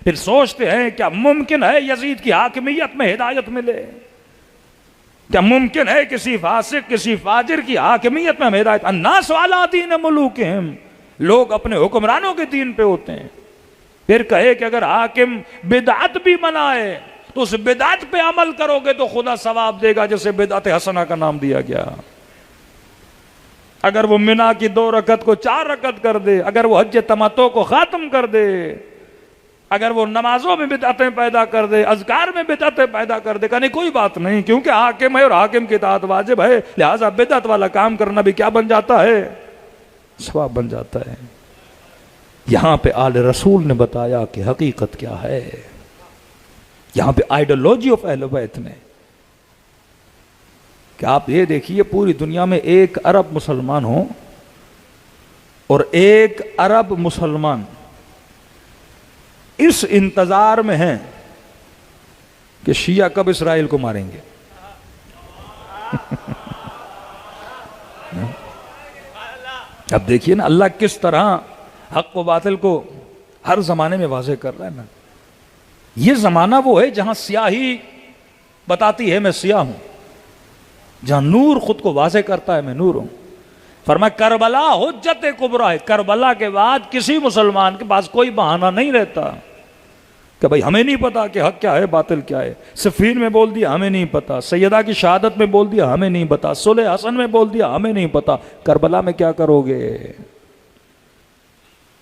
پھر سوچتے ہیں کیا ممکن ہے یزید کی حاکمیت میں ہدایت ملے؟ کیا ممکن ہے کسی فاسق، کسی فاجر کی حاکمیت میں ہم ہدایت؟ الناس علی دین ملوکہم، لوگ اپنے حکمرانوں کے دین پہ ہوتے ہیں. پھر کہے کہ اگر حاکم بدعت بھی بنائے تو اس بدعت پہ عمل کرو گے تو خدا ثواب دے گا، جیسے بدعت حسنہ کا نام دیا گیا. اگر وہ منا کی 2 رکعت کو 4 رکعت کر دے، اگر وہ حج تمتع کو ختم کر دے، اگر وہ نمازوں میں بدعتیں پیدا کر دے، اذکار میں بدعتیں پیدا کر دے، کہنے کوئی بات نہیں، کیونکہ حاکم ہے اور حاکم کی اطاعت واجب ہے، لہٰذا بدعت والا کام کرنا بھی کیا بن جاتا ہے؟ ثواب بن جاتا ہے. یہاں پہ آل رسول نے بتایا کہ حقیقت کیا ہے. یہاں پہ آئیڈیالوجی آف اہل بیت نے کہ آپ یہ دیکھیے پوری دنیا میں 1 ارب مسلمان ہوں اور 1 ارب مسلمان اس انتظار میں ہیں کہ شیعہ کب اسرائیل کو ماریں گے. اب دیکھیے نا اللہ کس طرح حق و باطل کو ہر زمانے میں واضح کر رہا ہے نا. یہ زمانہ وہ ہے جہاں سیاہی بتاتی ہے میں سیاہ ہوں، جہاں نور خود کو واضح کرتا ہے میں نور ہوں. فرمایا کربلا حجت کبریٰ ہے، کربلا کے بعد کسی مسلمان کے پاس کوئی بہانہ نہیں رہتا. کہ بھائی ہمیں نہیں پتا کہ حق کیا ہے باطل کیا ہے. صفین میں بول دیا ہمیں نہیں پتا, سیدہ کی شہادت میں بول دیا ہمیں نہیں پتا, صلح حسن میں بول دیا ہمیں نہیں پتا. کربلا میں کیا کرو گے؟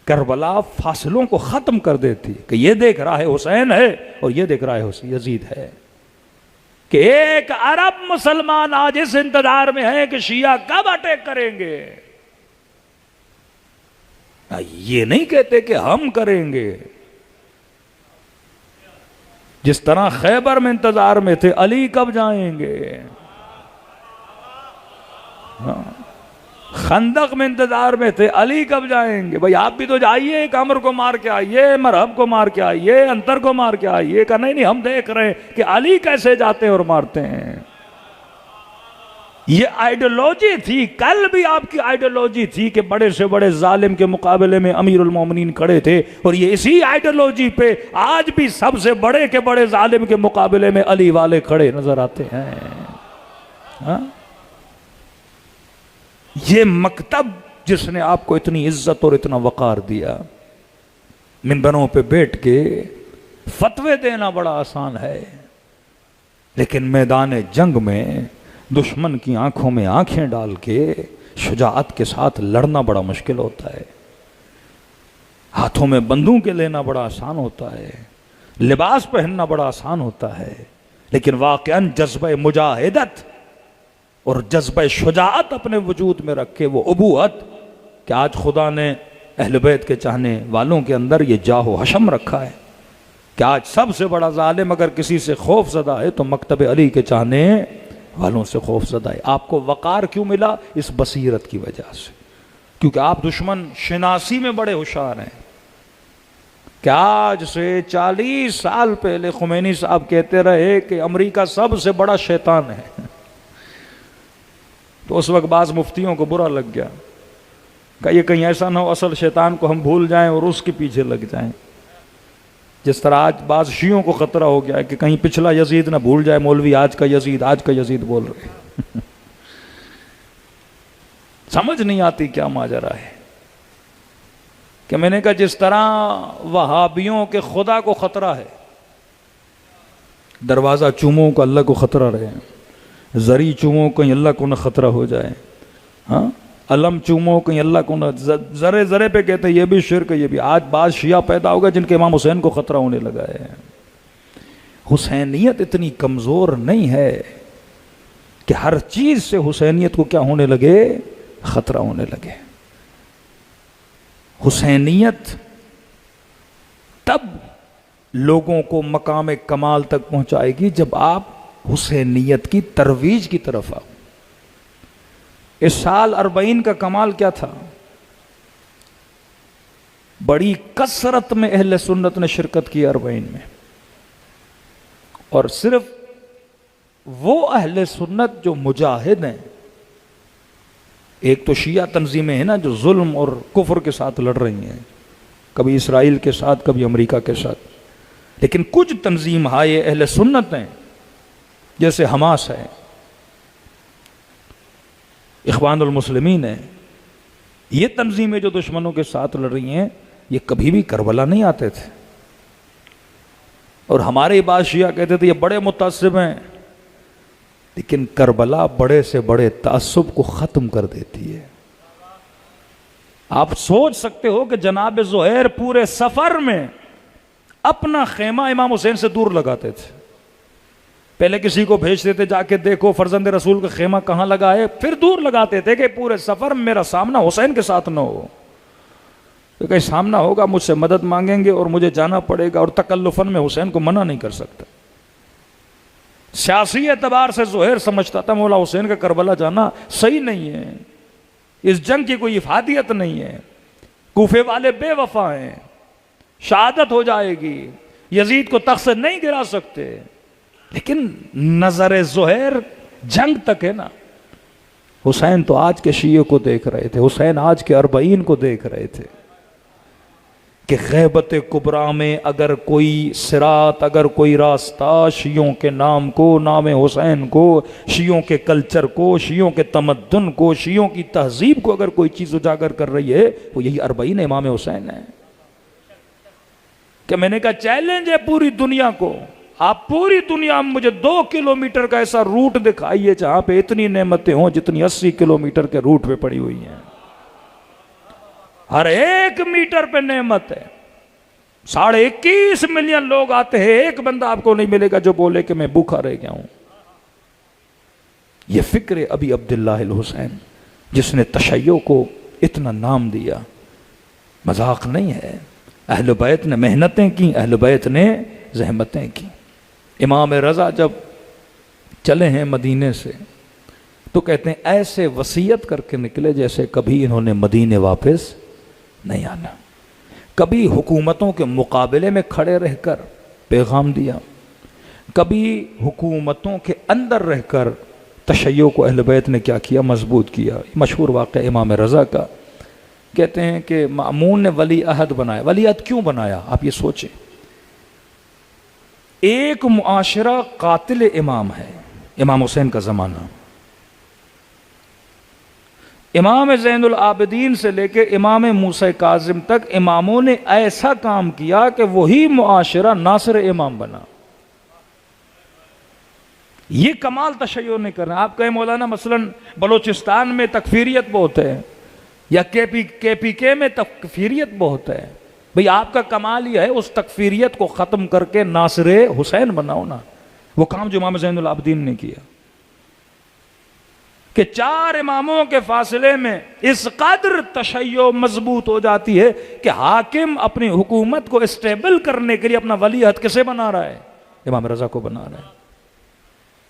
کربلا فاصلوں کو ختم کر دیتی کہ یہ دیکھ رہا ہے حسین ہے اور یہ دیکھ رہا ہے یزید ہے. کہ ایک عرب مسلمان آج اس انتظار میں ہے کہ شیعہ کب اٹیک کریں گے. یہ نہیں کہتے کہ ہم کریں گے. جس طرح خیبر میں انتظار میں تھے علی کب جائیں گے, خندق میں انتظار میں تھے علی کب جائیں گے. بھئی آپ بھی تو جائیے, ایک عمر کو مار کے آئیے, مرحب کو مار کے آئیے, انتر کو مار کے آئیے. کہا نہیں ہم دیکھ رہے ہیں کہ علی کیسے جاتے ہیں اور مارتے ہیں. یہ آئیڈیالوجی تھی, کل بھی آپ کی آئیڈیالوجی تھی کہ بڑے سے بڑے ظالم کے مقابلے میں امیر المومنین کھڑے تھے, اور یہ اسی آئیڈیالوجی پہ آج بھی سب سے بڑے کے بڑے ظالم کے مقابلے میں علی والے کھڑے نظر آتے ہیں. ہاں یہ مکتب جس نے آپ کو اتنی عزت اور اتنا وقار دیا, منبروں پہ بیٹھ کے فتوے دینا بڑا آسان ہے, لیکن میدان جنگ میں دشمن کی آنکھوں میں آنکھیں ڈال کے شجاعت کے ساتھ لڑنا بڑا مشکل ہوتا ہے. ہاتھوں میں بندوقیں لینا بڑا آسان ہوتا ہے, لباس پہننا بڑا آسان ہوتا ہے, لیکن واقعاً جذبہ مجاہدت اور جذبہ شجاعت اپنے وجود میں رکھے, وہ ابوت کہ آج خدا نے اہل بیت کے چاہنے والوں کے اندر یہ جاہ و حشم رکھا ہے کہ آج سب سے بڑا ظالم اگر کسی سے خوف زدہ ہے تو مکتب علی کے چاہنے والوں سے خوف زدہ ہے. آپ کو وقار کیوں ملا؟ اس بصیرت کی وجہ سے, کیونکہ آپ دشمن شناسی میں بڑے ہوشیار ہیں. کہ آج سے 40 سال پہلے خمینی صاحب کہتے رہے کہ امریکہ سب سے بڑا شیطان ہے, تو اس وقت بعض مفتیوں کو برا لگ گیا کہ یہ کہیں ایسا نہ ہو اصل شیطان کو ہم بھول جائیں اور اس کے پیچھے لگ جائیں. جس طرح آج بعض شیعوں کو خطرہ ہو گیا ہے کہ کہیں پچھلا یزید نہ بھول جائے مولوی, آج کا یزید بول رہے. سمجھ نہیں آتی کیا ماجرا ہے. کہ میں نے کہا جس طرح وہابیوں کے خدا کو خطرہ ہے, دروازہ چوموں کو اللہ کو خطرہ رہے, زری چوموں کہیں اللہ کو نہ خطرہ ہو جائے, ہاں علم چوموں کہیں اللہ کو نہ, ذرے ذرے پہ کہتے ہیں یہ بھی شرک ہے. یہ بھی آج بعض شیعہ پیدا ہوگا جن کے امام حسین کو خطرہ ہونے لگا ہے. حسینیت اتنی کمزور نہیں ہے کہ ہر چیز سے حسینیت کو کیا ہونے لگے, خطرہ ہونے لگے. حسینیت تب لوگوں کو مقام کمال تک پہنچائے گی جب آپ حسینیت کی ترویج کی طرف آؤ. اس سال 40 کا کمال کیا تھا؟ بڑی کثرت میں اہل سنت نے شرکت کی 40 میں, اور صرف وہ اہل سنت جو مجاہد ہیں. ایک تو شیعہ تنظیمیں ہیں نا جو ظلم اور کفر کے ساتھ لڑ رہی ہیں, کبھی اسرائیل کے ساتھ کبھی امریکہ کے ساتھ, لیکن کچھ تنظیم ہائے اہل سنت ہیں جیسے حماس ہے, اخوان المسلمین ہے. یہ تنظیمیں جو دشمنوں کے ساتھ لڑ رہی ہیں یہ کبھی بھی کربلا نہیں آتے تھے, اور ہمارے بعض شیعہ کہتے تھے یہ بڑے متعصب ہیں, لیکن کربلا بڑے سے بڑے تعصب کو ختم کر دیتی ہے. آپ سوچ سکتے ہو کہ جناب زہیر پورے سفر میں اپنا خیمہ امام حسین سے دور لگاتے تھے. پہلے کسی کو بھیجتے تھے جا کے دیکھو فرزند رسول کا خیمہ کہاں لگا ہے, پھر دور لگاتے تھے کہ پورے سفر میں میرا سامنا حسین کے ساتھ نہ ہو, تو کہیں سامنا ہوگا مجھ سے مدد مانگیں گے اور مجھے جانا پڑے گا, اور تکلفاً میں حسین کو منع نہیں کر سکتا. سیاسی اعتبار سے زہیر سمجھتا تھا مولا حسین کا کربلا جانا صحیح نہیں ہے, اس جنگ کی کوئی افادیت نہیں ہے, کوفے والے بے وفا ہیں, شہادت ہو جائے گی, یزید کو تخت سے نہیں گرا سکتے. لیکن نظر زہیر جنگ تک ہے نا. حسین تو آج کے شیعہ کو دیکھ رہے تھے, حسین آج کے 40 کو دیکھ رہے تھے کہ غیبت کبریٰ میں اگر کوئی صراط, اگر کوئی راستہ شیعوں کے نام کو, نام حسین کو, شیعوں کے کلچر کو, شیعوں کے تمدن کو, شیعوں کی تہذیب کو اگر کوئی چیز اجاگر کر رہی ہے وہ یہی 40 امام حسین ہے. کہ میں نے کہا چیلنج ہے پوری دنیا کو، آپ پوری دنیا میں مجھے 2 کلومیٹر کا ایسا روٹ دکھائیے جہاں پہ اتنی نعمتیں ہوں جتنی 80 کلومیٹر کے روٹ پہ پڑی ہوئی ہیں۔ ہر 1 میٹر پہ نعمت ہے۔ 21.5 ملین لوگ آتے ہیں، ایک بندہ آپ کو نہیں ملے گا جو بولے کہ میں بھوکا رہ گیا ہوں۔ یہ فکر ابی عبداللہ الحسین جس نے تشیع کو اتنا نام دیا، مذاق نہیں ہے۔ اہل بیت نے محنتیں کی، اہل بیت نے زحمتیں کی۔ امام رضا جب چلے ہیں مدینے سے تو کہتے ہیں ایسے وصیت کر کے نکلے جیسے کبھی انہوں نے مدینے واپس نہیں آنا۔ کبھی حکومتوں کے مقابلے میں کھڑے رہ کر پیغام دیا، کبھی حکومتوں کے اندر رہ کر تشیع کو اہل بیت نے کیا کیا، مضبوط کیا۔ مشہور واقعہ امام رضا کا، کہتے ہیں کہ مأمون نے ولی عہد بنایا۔ ولی عہد کیوں بنایا آپ یہ سوچیں۔ ایک معاشرہ قاتل امام ہے، امام حسین کا زمانہ، امام زین العابدین سے لے کے امام موسیٰ کاظم تک اماموں نے ایسا کام کیا کہ وہی معاشرہ ناصر امام بنا۔ یہ کمال تشیع نے کرنا۔ آپ کہیں مولانا مثلا بلوچستان میں تکفیریت بہت ہے یا کے پی کے میں تکفیریت بہت ہے، بھئی آپ کا کمال یہ ہے اس تکفیریت کو ختم کر کے ناصر حسین بناؤ نا۔ وہ کام جو امام زین العابدین نے کیا کہ 4 اماموں کے فاصلے میں اس قدر تشیع مضبوط ہو جاتی ہے کہ حاکم اپنی حکومت کو اسٹیبل کرنے کے لیے اپنا ولی عہد کسے بنا رہا ہے؟ امام رضا کو بنا رہا ہے۔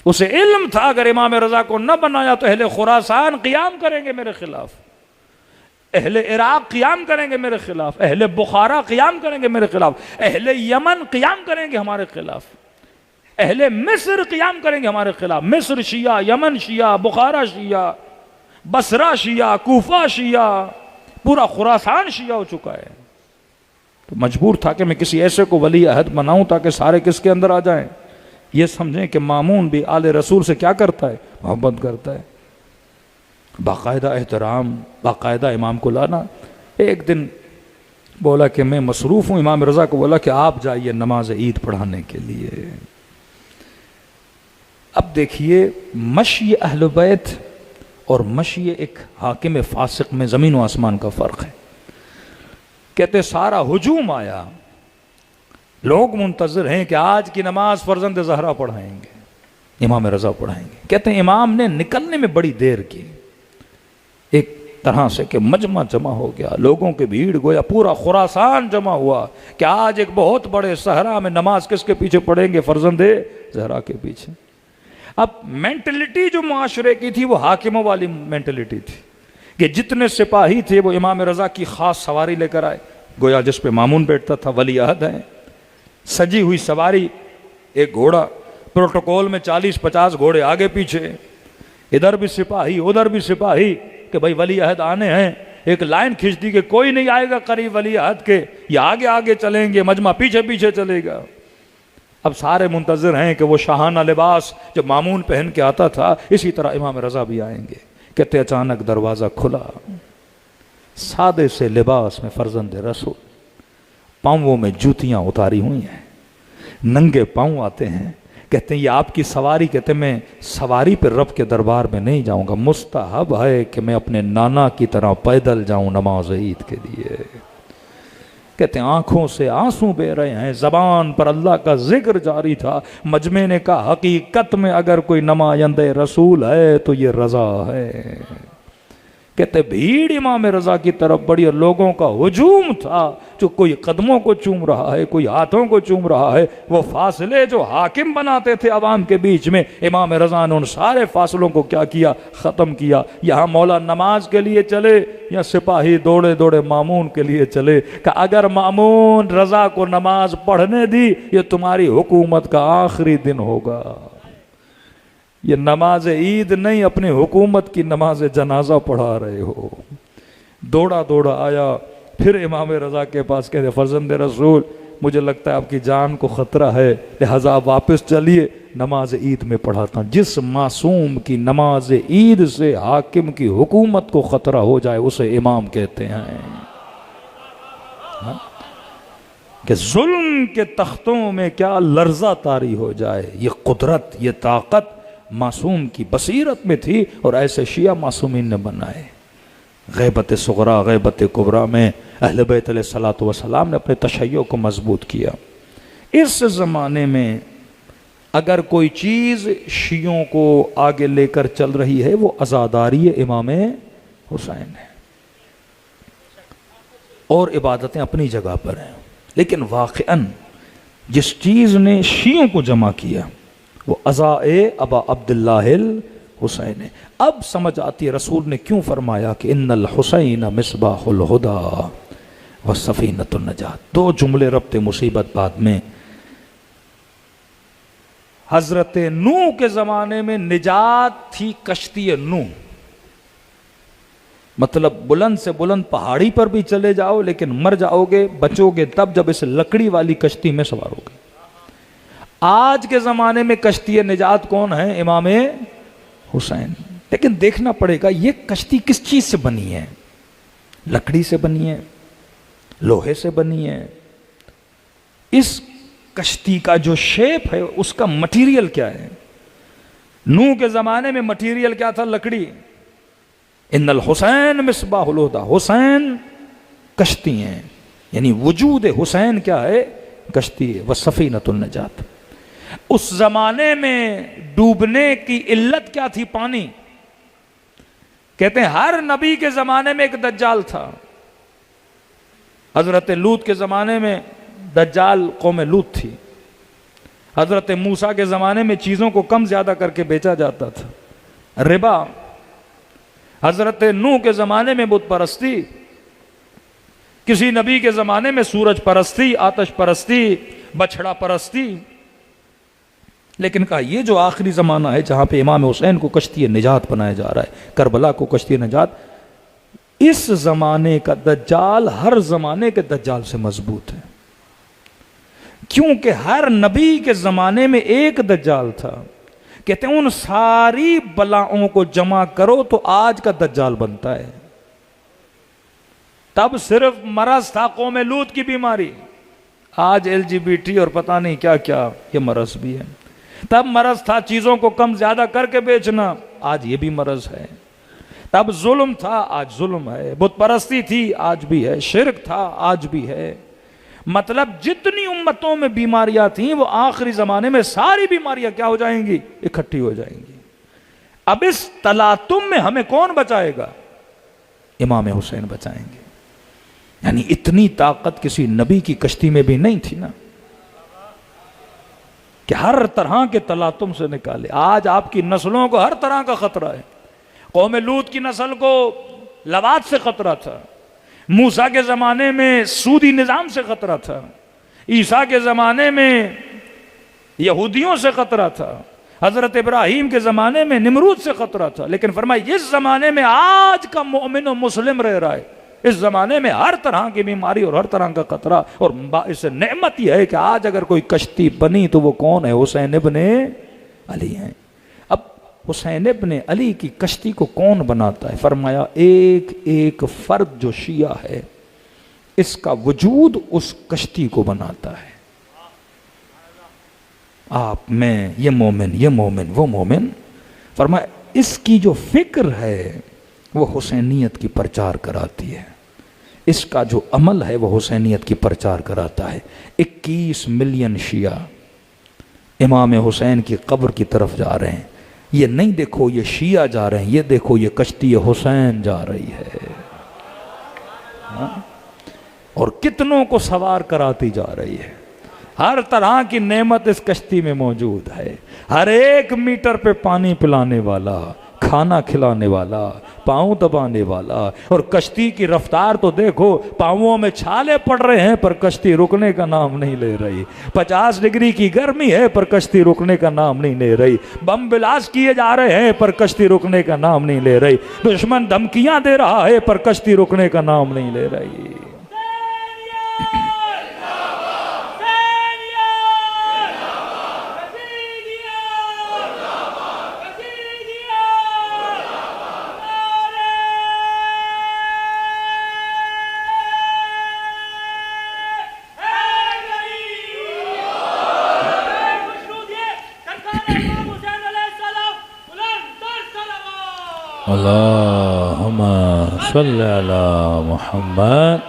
اسے علم تھا اگر امام رضا کو نہ بنایا تو اہل خراسان قیام کریں گے میرے خلاف، اہل عراق قیام کریں گے میرے خلاف، اہل بخارا قیام کریں گے میرے خلاف، اہل یمن قیام کریں گے ہمارے خلاف، اہل مصر قیام کریں گے ہمارے خلاف۔ مصر شیعہ، یمن شیعہ، بخارا شیعہ، بصرہ شیعہ، کوفہ شیعہ، پورا خراسان شیعہ ہو چکا ہے۔ تو مجبور تھا کہ میں کسی ایسے کو ولی عہد بناؤں تاکہ سارے کس کے اندر آ جائیں۔ یہ سمجھیں کہ مامون بھی آل رسول سے کیا کرتا ہے؟ محبت کرتا ہے، باقاعدہ احترام، باقاعدہ امام کو لانا۔ ایک دن بولا کہ میں مصروف ہوں، امام رضا کو بولا کہ آپ جائیے نماز عید پڑھانے کے لیے۔ اب دیکھیے مشی اہل بیت اور مشی ایک حاکم فاسق میں زمین و آسمان کا فرق ہے۔ کہتے سارا ہجوم آیا، لوگ منتظر ہیں کہ آج کی نماز فرزند زہرا پڑھائیں گے، امام رضا پڑھائیں گے۔ کہتے ہیں امام نے نکلنے میں بڑی دیر کی، ایک طرح سے کہ مجمع جمع ہو گیا، لوگوں کی بھیڑ گویا پورا خراسان جمع ہوا کہ آج ایک بہت بڑے صحرا میں نماز کس کے پیچھے پڑھیں گے؟ فرزند زہرا کے پیچھے۔ اب مینٹلٹی جو معاشرے کی تھی وہ حاکموں والی مینٹلٹی تھی کہ جتنے سپاہی تھے وہ امام رضا کی خاص سواری لے کر آئے، گویا جس پہ مامون بیٹھتا تھا ولی عہد ہے، سجی ہوئی سواری، ایک گھوڑا، پروٹوکول میں 40-50 گھوڑے آگے پیچھے، ادھر بھی سپاہی ادھر بھی سپاہی کہ بھائی ولی عہد آنے ہیں۔ ایک لائن کھینچ دی کہ کوئی نہیں آئے گا قریب ولی عہد کے، یہ آگے آگے چلیں گے، مجمع پیچھے پیچھے چلے گا۔ اب سارے منتظر ہیں کہ وہ شاہانہ لباس جب مامون پہن کے آتا تھا اسی طرح امام رضا بھی آئیں گے۔ کہتے اچانک دروازہ کھلا، سادے سے لباس میں فرزند رسول، پاؤں میں جوتیاں اتاری ہوئی ہیں، ننگے پاؤں آتے ہیں۔ کہتے ہیں یہ آپ کی سواری؟ کہتے ہیں میں سواری پہ رب کے دربار میں نہیں جاؤں گا، مستحب ہے کہ میں اپنے نانا کی طرح پیدل جاؤں نماز عید کے لیے۔ کہتے ہیں آنکھوں سے آنسو بہ رہے ہیں، زبان پر اللہ کا ذکر جاری تھا۔ مجمع نے کہا حقیقت میں اگر کوئی نمائندہ رسول ہے تو یہ رضا ہے۔ کہتے بھیڑ امام رضا کی طرف بڑی اور لوگوں کا ہجوم تھا، جو کوئی قدموں کو چوم رہا ہے، کوئی ہاتھوں کو چوم رہا ہے۔ وہ فاصلے جو حاکم بناتے تھے عوام کے بیچ میں، امام رضا نے ان سارے فاصلوں کو کیا کیا؟ ختم کیا۔ یہاں مولا نماز کے لیے چلے یا سپاہی دوڑے دوڑے مامون کے لیے چلے کہ اگر مامون رضا کو نماز پڑھنے دی یہ تمہاری حکومت کا آخری دن ہوگا۔ یہ نماز عید نہیں، اپنی حکومت کی نماز جنازہ پڑھا رہے ہو۔ دوڑا دوڑا آیا، پھر امام رضا کے پاس کہتے فرزند رسول مجھے لگتا ہے آپ کی جان کو خطرہ ہے، لہذا آپ واپس چلیے، نماز عید میں پڑھاتا ہوں۔ جس معصوم کی نماز عید سے حاکم کی حکومت کو خطرہ ہو جائے اسے امام کہتے ہیں۔ کہ ظلم کے تختوں میں کیا لرزہ طاری ہو جائے. یہ قدرت، یہ طاقت معصوم کی بصیرت میں تھی اور ایسے شیعہ معصومین نے بنائے. غیبت صغرا غیبت کبریٰ میں اہل بیت علیہ الصلوۃ والسلام نے اپنے تشیع کو مضبوط کیا. اس زمانے میں اگر کوئی چیز شیعوں کو آگے لے کر چل رہی ہے وہ عزاداری امام حسین ہے، اور عبادتیں اپنی جگہ پر ہیں. لیکن واقعاً جس چیز نے شیعوں کو جمع کیا وہ عزائے ابا عبداللہ الحسین ہے. اب سمجھ آتی ہے رسول نے کیوں فرمایا کہ ان الحسین مصباح الہدی و سفینۃ النجات. دو جملے ربط مصیبت بعد میں. حضرت نوح کے زمانے میں نجات تھی کشتی نوح، مطلب بلند سے بلند پہاڑی پر بھی چلے جاؤ لیکن مر جاؤ گے، بچو گے تب جب اس لکڑی والی کشتی میں سوار ہو گے. آج کے زمانے میں کشتی نجات کون ہے؟ امام حسین. لیکن دیکھنا پڑے گا یہ کشتی کس چیز سے بنی ہے؟ لکڑی سے بنی ہے، لوہے سے بنی ہے. اس کشتی کا جو شیپ ہے اس کا مٹیریل کیا ہے؟ نوح کے زمانے میں مٹیریل کیا تھا؟ لکڑی. ان الحسین مصباح الہدی، حسین کشتی ہیں، یعنی وجود حسین کیا ہے؟ کشتی ہے. وسفینۃ النجات. اس زمانے میں ڈوبنے کی علت کیا تھی؟ پانی. کہتے ہیں ہر نبی کے زمانے میں ایک دجال تھا. حضرت لوط کے زمانے میں دجال قوم لوط تھی. حضرت موسیٰ کے زمانے میں چیزوں کو کم زیادہ کر کے بیچا جاتا تھا، ربا. حضرت نوح کے زمانے میں بت پرستی. کسی نبی کے زمانے میں سورج پرستی، آتش پرستی، بچھڑا پرستی. لیکن کہا یہ جو آخری زمانہ ہے جہاں پہ امام حسین کو کشتی نجات بنایا جا رہا ہے، کربلا کو کشتی نجات، اس زمانے کا دجال ہر زمانے کے دجال سے مضبوط ہے. کیونکہ ہر نبی کے زمانے میں ایک دجال تھا. کہتے ہیں ان ساری بلاؤں کو جمع کرو تو آج کا دجال بنتا ہے. تب صرف مرض تھا قوم لوط کی بیماری، آج LGBT اور پتہ نہیں کیا کیا یہ مرض بھی ہے. تب مرض تھا چیزوں کو کم زیادہ کر کے بیچنا، آج یہ بھی مرض ہے. تب ظلم تھا، آج ظلم ہے. بت پرستی تھی، آج بھی ہے. شرک تھا، آج بھی ہے. مطلب جتنی امتوں میں بیماریاں تھیں وہ آخری زمانے میں ساری بیماریاں کیا ہو جائیں گی؟ اکٹھی ہو جائیں گی. اب اس تلاطم میں ہمیں کون بچائے گا؟ امام حسین بچائیں گے. یعنی اتنی طاقت کسی نبی کی کشتی میں بھی نہیں تھی نا کہ ہر طرح کے تلاطم سے نکالے. آج آپ کی نسلوں کو ہر طرح کا خطرہ ہے. قوم لوط کی نسل کو لواط سے خطرہ تھا، موسیٰ کے زمانے میں سودی نظام سے خطرہ تھا، عیسیٰ کے زمانے میں یہودیوں سے خطرہ تھا، حضرت ابراہیم کے زمانے میں نمرود سے خطرہ تھا. لیکن فرمایا اس زمانے میں آج کا مومن و مسلم رہ رہا ہے. اس زمانے میں ہر طرح کی بیماری اور ہر طرح کا خطرہ، اور باعث نعمت یہ ہے کہ آج اگر کوئی کشتی بنی تو وہ کون ہے؟ حسین ابن علی ہیں. اب حسین ابن علی کی کشتی کو کون بناتا ہے؟ فرمایا ایک ایک فرد جو شیعہ ہے اس کا وجود اس کشتی کو بناتا ہے. آپ میں یہ مومن، یہ مومن، وہ مومن. فرمایا اس کی جو فکر ہے وہ حسینیت کی پرچار کراتی ہے، اس کا جو عمل ہے وہ حسینیت کی پرچار کراتا ہے. 21 ملین شیعہ امام حسین کی قبر کی طرف جا رہے ہیں. یہ نہیں دیکھو یہ شیعہ جا رہے ہیں، یہ دیکھو یہ کشتی حسین جا رہی ہے. اور کتنوں کو سوار کراتی جا رہی ہے. ہر طرح کی نعمت اس کشتی میں موجود ہے. ہر ایک میٹر پہ پانی پلانے والا، کھانا کھلانے والا، پاؤں دبانے والا. اور کشتی کی رفتار تو دیکھو، پاؤں میں چھالے پڑ رہے ہیں پر کشتی رکنے کا نام نہیں لے رہی. 50 ڈگری کی گرمی ہے پر کشتی رکنے کا نام نہیں لے رہی. بم بلاسٹ کیے جا رہے ہیں پر کشتی رکنے کا نام نہیں لے رہی. دشمن دھمکیاں دے رہا ہے پر کشتی رکنے کا نام نہیں لے رہی. اللہم صلی علی محمد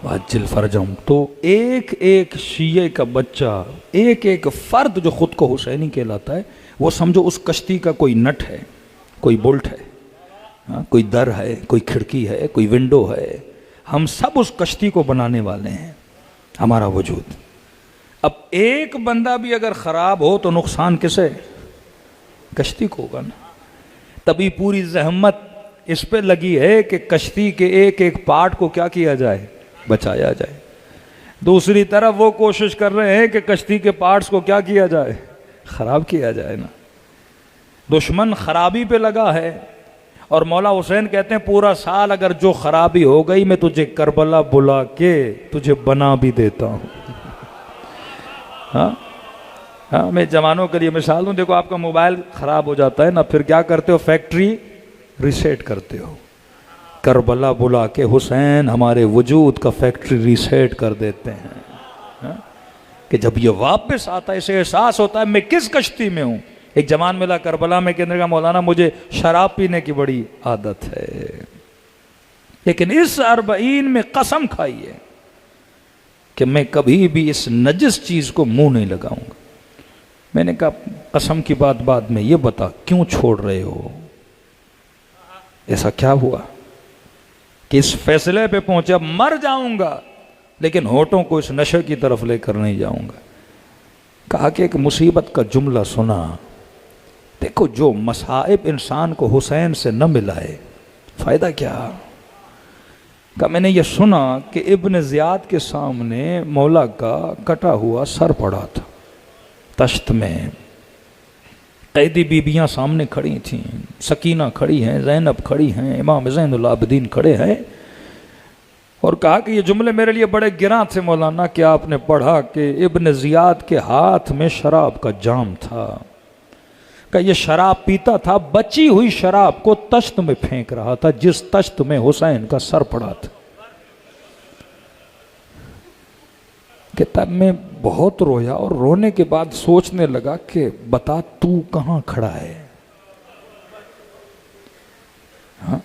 وعجل فرجہم. تو ایک ایک شیعہ کا بچہ، ایک ایک فرد جو خود کو حسینی کہلاتا ہے، وہ سمجھو اس کشتی کا کوئی نٹ ہے، کوئی بولٹ ہے، کوئی در ہے، کوئی کھڑکی ہے، کوئی ونڈو ہے. ہم سب اس کشتی کو بنانے والے ہیں، ہمارا وجود. اب ایک بندہ بھی اگر خراب ہو تو نقصان کسے؟ کشتی کو ہوگا نا. تبھی پوری زحمت اس پہ لگی ہے کہ کشتی کے ایک ایک پارٹ کو کیا کیا جائے؟ بچایا جائے. دوسری طرف وہ کوشش کر رہے ہیں کہ کشتی کے پارٹس کو کیا کیا جائے؟ خراب کیا جائے نا. دشمن خرابی پہ لگا ہے، اور مولا حسین کہتے ہیں پورا سال اگر جو خرابی ہو گئی میں تجھے کربلا بلا کے تجھے بنا بھی دیتا ہوں. ہاں میں جوانوں کے لیے مثال دوں. دیکھو آپ کا موبائل خراب ہو جاتا ہے نا، پھر کیا کرتے ہو؟ فیکٹری ریسیٹ کرتے ہو. کربلا بلا کے حسین ہمارے وجود کا فیکٹری ریسیٹ کر دیتے ہیں کہ جب یہ واپس آتا ہے اسے احساس ہوتا ہے میں کس کشتی میں ہوں. ایک جوان ملا کربلا میں، کہنے کا مولانا مجھے شراب پینے کی بڑی عادت ہے، لیکن اس 40 میں قسم کھائی ہے کہ میں کبھی بھی اس نجس چیز کو منہ نہیں لگاؤں گا. میں نے کہا قسم کی بات بعد میں، یہ بتا کیوں چھوڑ رہے ہو؟ ایسا کیا ہوا کہ اس فیصلے پہ پہنچا مر جاؤں گا لیکن ہونٹوں کو اس نشے کی طرف لے کر نہیں جاؤں گا. کہا کہ ایک مصیبت کا جملہ سنا. دیکھو جو مصائب انسان کو حسین سے نہ ملائے فائدہ کیا؟ کہ میں نے یہ سنا کہ ابن زیاد کے سامنے مولا کا کٹا ہوا سر پڑا تھا تشت میں. قیدی بیبیاں سامنے کھڑی تھیں، سکینہ کھڑی ہیں، زینب کھڑی ہیں، امام زین العابدین کھڑے ہیں. اور کہا کہ یہ جملے میرے لیے بڑے گراں تھے مولانا کہ آپ نے پڑھا کہ ابن زیاد کے ہاتھ میں شراب کا جام تھا، کہ یہ شراب پیتا تھا، بچی ہوئی شراب کو تشت میں پھینک رہا تھا جس تشت میں حسین کا سر پڑا تھا. کہ تب میں بہت رویا، اور رونے کے بعد سوچنے لگا کہ بتا تو کہاں کھڑا ہے؟ ہاں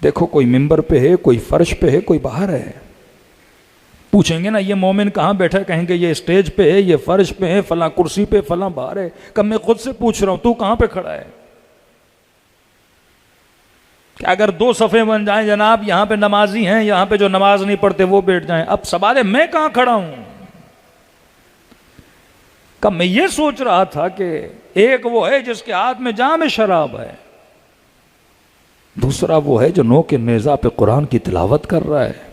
دیکھو کوئی ممبر پہ ہے، کوئی فرش پہ ہے، کوئی باہر ہے. پوچھیں گے نا یہ مومن کہاں بیٹھا ہے؟ کہیں گے یہ اسٹیج پہ ہے، یہ فرش پہ ہے، فلاں کرسی پہ، فلاں باہر ہے. کب میں خود سے پوچھ رہا ہوں تو کہاں پہ کھڑا ہے؟ کہ اگر 2 صفیں بن جائیں جناب، یہاں پہ نمازی ہیں، یہاں پہ جو نماز نہیں پڑھتے وہ بیٹھ جائیں، اب سوال ہے میں کہاں کھڑا ہوں؟ کہ میں یہ سوچ رہا تھا کہ ایک وہ ہے جس کے ہاتھ میں جام شراب ہے، دوسرا وہ ہے جو نو کے نیزہ پہ قرآن کی تلاوت کر رہا ہے.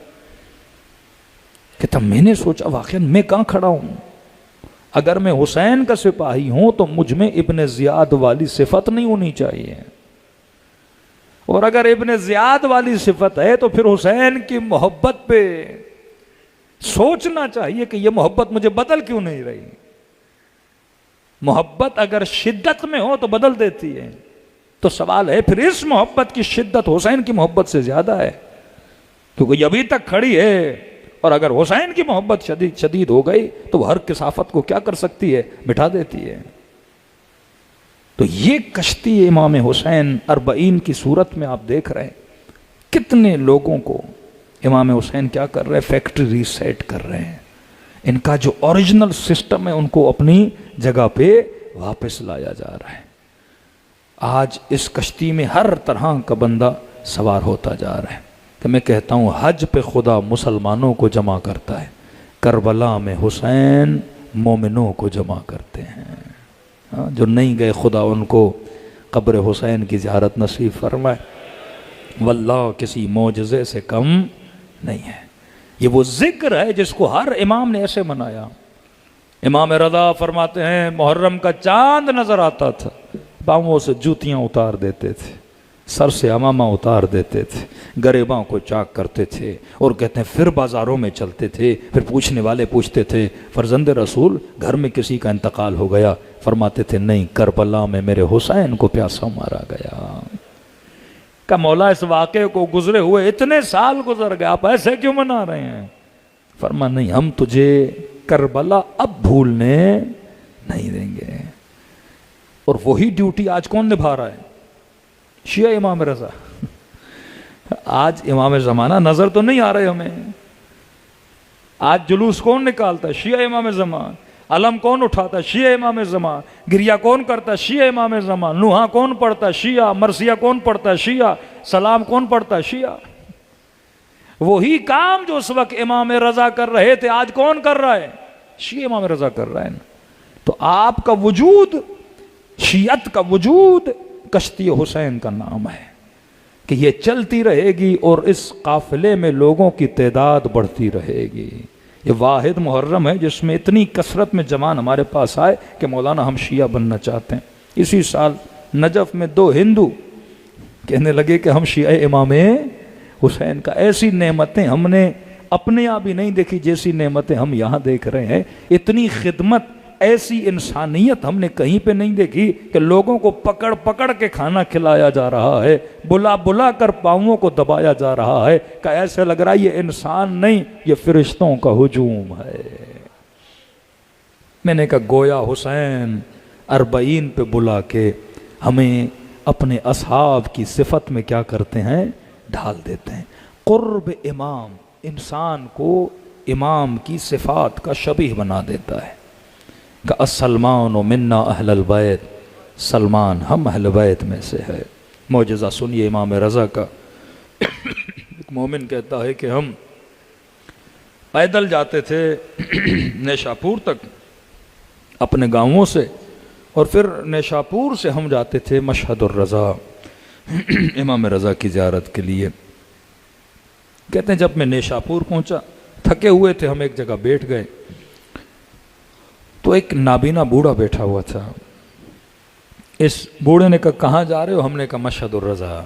کہ تب میں نے سوچا واقعا میں کہاں کھڑا ہوں؟ اگر میں حسین کا سپاہی ہوں تو مجھ میں ابن زیاد والی صفت نہیں ہونی چاہیے، اور اگر ابن زیاد والی صفت ہے تو پھر حسین کی محبت پہ سوچنا چاہیے کہ یہ محبت مجھے بدل کیوں نہیں رہی. محبت اگر شدت میں ہو تو بدل دیتی ہے. تو سوال ہے پھر اس محبت کی شدت حسین کی محبت سے زیادہ ہے، کیونکہ یہ ابھی تک کھڑی ہے، اور اگر حسین کی محبت شدید ہو گئی تو وہ ہر کثافت کو کیا کر سکتی ہے؟ مٹا دیتی ہے. تو یہ کشتی امام حسین 40 کی صورت میں آپ دیکھ رہے ہیں کتنے لوگوں کو امام حسین کیا کر رہے ہیں؟ فیکٹری ریسیٹ کر رہے ہیں. ان کا جو اوریجنل سسٹم ہے ان کو اپنی جگہ پہ واپس لایا جا رہا ہے. آج اس کشتی میں ہر طرح کا بندہ سوار ہوتا جا رہا ہے. کہ میں کہتا ہوں حج پہ خدا مسلمانوں کو جمع کرتا ہے، کربلا میں حسین مومنوں کو جمع کرتے ہیں. جو نہیں گئے خدا ان کو قبر حسین کی زیارت نصیب فرمائے. واللہ کسی معجزے سے کم نہیں ہے. یہ وہ ذکر ہے جس کو ہر امام نے ایسے منایا. امام رضا فرماتے ہیں محرم کا چاند نظر آتا تھا، پاؤں سے جوتیاں اتار دیتے تھے، سر سے امامہ اتار دیتے تھے، گریباں کو چاک کرتے تھے، اور کہتے ہیں پھر بازاروں میں چلتے تھے. پھر پوچھنے والے پوچھتے تھے فرزند رسول گھر میں کسی کا انتقال ہو گیا؟ فرماتے تھے نہیں، کربلا میں میرے حسین کو پیاسا مارا گیا. کہ مولا اس واقعے کو گزرے ہوئے اتنے سال گزر گئے، آپ ایسے کیوں منا رہے ہیں؟ فرما نہیں، ہم تجھے کربلا اب بھولنے نہیں دیں گے. اور وہی ڈیوٹی آج کون نبھا رہا ہے؟ شیعہ امام رضا۔ آج امام زمانہ نظر تو نہیں آ رہے ہمیں، آج جلوس کون نکالتا ہے؟ شیعہ امام زمان۔ علم کون اٹھاتا ہے؟ شیعہ امام زمان۔ گریا کون کرتا ہے؟ شیعہ امام زمان۔ نوحہ کون پڑھتا ہے؟ شیعہ۔ مرثیہ کون پڑھتا ہے؟ شیعہ۔ سلام کون پڑھتا ہے؟ شیعہ۔ وہی کام جو اس وقت امام رضا کر رہے تھے آج کون کر رہا ہے؟ شیعہ امام رضا کر رہا ہے نا۔ تو آپ کا وجود، شیعت کا وجود کشتی حسین کا نام ہے کہ یہ چلتی رہے گی اور اس قافلے میں لوگوں کی تعداد بڑھتی رہے گی۔ یہ واحد محرم ہے جس میں اتنی کثرت میں جوان ہمارے پاس آئے کہ مولانا ہم شیعہ بننا چاہتے ہیں۔ اسی سال نجف میں 2 ہندو کہنے لگے کہ ہم شیعہ امام حسین کا۔ ایسی نعمتیں ہم نے اپنے یہاں بھی نہیں دیکھی جیسی نعمتیں ہم یہاں دیکھ رہے ہیں۔ اتنی خدمت، ایسی انسانیت ہم نے کہیں پہ نہیں دیکھی کہ لوگوں کو پکڑ پکڑ کے کھانا کھلایا جا رہا ہے، بلا بلا کر پاؤں کو دبایا جا رہا ہے کہ ایسے لگ رہا ہے یہ انسان نہیں، یہ فرشتوں کا ہجوم ہے۔ میں نے کہا گویا حسین 40 پہ بلا کے ہمیں اپنے اصحاب کی صفت میں کیا کرتے ہیں؟ ڈھال دیتے ہیں۔ قرب امام انسان کو امام کی صفات کا شبیہ بنا دیتا ہے کہ السلمان منا اہل البیت، سلمان ہم اہل بیت میں سے ہے۔ معجزہ سنیے امام رضا کا۔ ایک مومن کہتا ہے کہ ہم پیدل جاتے تھے نیشاپور تک اپنے گاؤں سے، اور پھر نیشاپور سے ہم جاتے تھے مشہد الرضا امام رضا کی زیارت کے لیے۔ کہتے ہیں جب میں نیشاپور پہنچا، تھکے ہوئے تھے، ہم ایک جگہ بیٹھ گئے تو ایک نابینا بوڑھا بیٹھا ہوا تھا۔ اس بوڑھے نے کہا کہاں جا رہے ہو؟ ہم نے کہا مشہد الرضا۔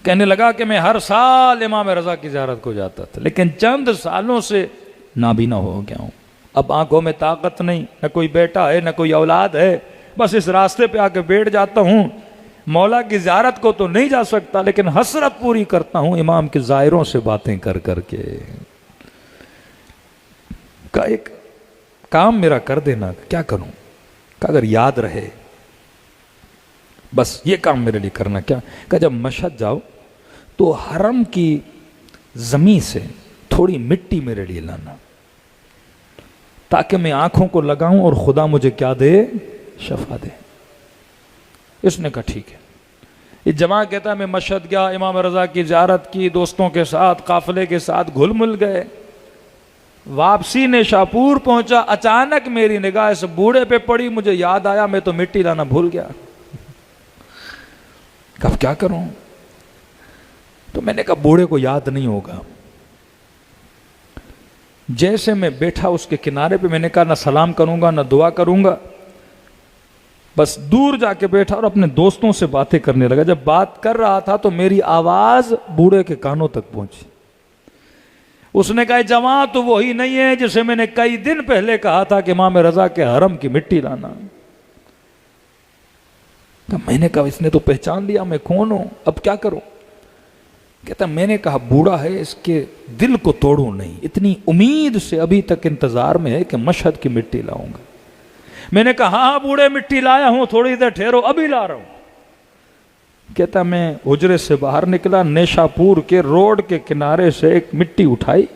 کہنے لگا کہ میں ہر سال امام رضا کی زیارت کو جاتا تھا، لیکن چند سالوں سے نابینا ہو گیا ہوں، اب آنکھوں میں طاقت نہیں، نہ کوئی بیٹا ہے نہ کوئی اولاد ہے، بس اس راستے پہ آ کے بیٹھ جاتا ہوں۔ مولا کی زیارت کو تو نہیں جا سکتا لیکن حسرت پوری کرتا ہوں امام کے زائروں سے باتیں کر کر کے۔ کا ایک کام میرا کر دینا، کیا کروں؟ کہ اگر یاد رہے بس یہ کام میرے لیے کرنا۔ کیا کہ جب مشہد جاؤ تو حرم کی زمین سے تھوڑی مٹی میرے لیے لانا تاکہ میں آنکھوں کو لگاؤں اور خدا مجھے کیا دے؟ شفا دے۔ اس نے کہا ٹھیک ہے۔ یہ جمع کہتا ہے میں مشہد گیا، امام رضا کی زیارت کی، دوستوں کے ساتھ قافلے کے ساتھ گھل مل گئے، واپسی نیشاپور پہنچا، اچانک میری نگاہ اس بوڑھے پہ پڑی، مجھے یاد آیا میں تو مٹی لانا بھول گیا، اب کیا کروں؟ تو میں نے کہا بوڑھے کو یاد نہیں ہوگا۔ جیسے میں بیٹھا اس کے کنارے پہ، میں نے کہا نہ سلام کروں گا نہ دعا کروں گا، بس دور جا کے بیٹھا اور اپنے دوستوں سے باتیں کرنے لگا۔ جب بات کر رہا تھا تو میری آواز بوڑھے کے کانوں تک پہنچی۔ اس نے کہا جوان تو وہی نہیں ہے جسے میں نے کئی دن پہلے کہا تھا کہ امام رضا کے حرم کی مٹی لانا۔ میں نے کہا اس نے تو پہچان لیا میں کون ہوں، اب کیا کروں؟ کہتا میں نے کہا بوڑھا ہے، اس کے دل کو توڑوں نہیں، اتنی امید سے ابھی تک انتظار میں ہے کہ مشہد کی مٹی لاؤں گا۔ میں نے کہا ہاں بوڑھے مٹی لایا ہوں، تھوڑی دیر ٹھہرو ابھی لا رہا ہوں۔ کہتا میں حجرے سے باہر نکلا، نیشاپور کے روڈ کے کنارے سے ایک مٹی اٹھائی،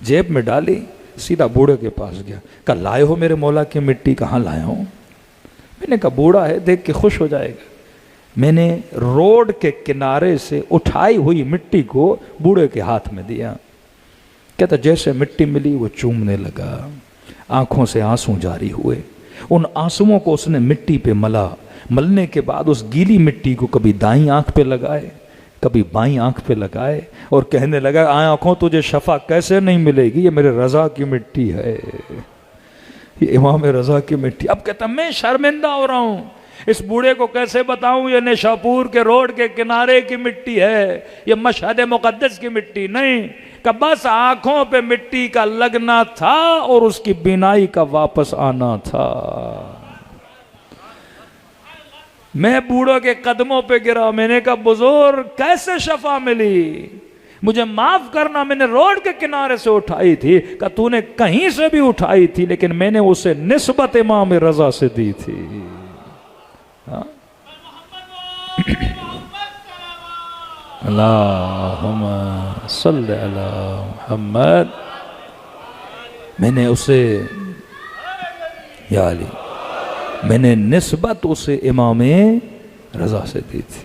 جیب میں ڈالی، سیدھا بوڑھے کے پاس گیا، کہا لائے ہو میرے مولا کی مٹی؟ کہاں لایا ہوں؟ میں نے کہا بوڑھا ہے دیکھ کے خوش ہو جائے گا۔ میں نے روڈ کے کنارے سے اٹھائی ہوئی مٹی کو بوڑھے کے ہاتھ میں دیا۔ کہتا جیسے مٹی ملی وہ چومنے لگا، آنکھوں سے آنسو جاری ہوئے، ان آنسوؤں کو اس نے مٹی پہ ملا، ملنے کے بعد اس گیلی مٹی کو کبھی دائیں آنکھ پہ لگائے کبھی بائیں آنکھ پہ لگائے اور کہنے لگا آنکھوں تجھے شفا کیسے نہیں ملے گی، یہ میرے رضا کی مٹی ہے، یہ امام رضا کی مٹی۔ اب کہتا میں شرمندہ ہو رہا ہوں، اس بوڑھے کو کیسے بتاؤں یہ نیشاپور کے روڈ کے کنارے کی مٹی ہے، یہ مشہد مقدس کی مٹی نہیں، کہ بس آنکھوں پہ مٹی کا لگنا تھا اور اس کی بینائی کا واپس آنا تھا۔ میں بوڑھوں کے قدموں پہ گرا، میں نے کہا بزرگ کیسے شفا ملی، مجھے معاف کرنا، میں نے روڈ کے کنارے سے اٹھائی تھی، کہ تو نے کہیں سے بھی اٹھائی تھی لیکن میں نے اسے نسبت امام رضا سے دی تھی۔ ہاں اللہم صلی علی محمد. میں نے اسے یا علی میں نے نسبت اسے امام رضا سے دی تھی.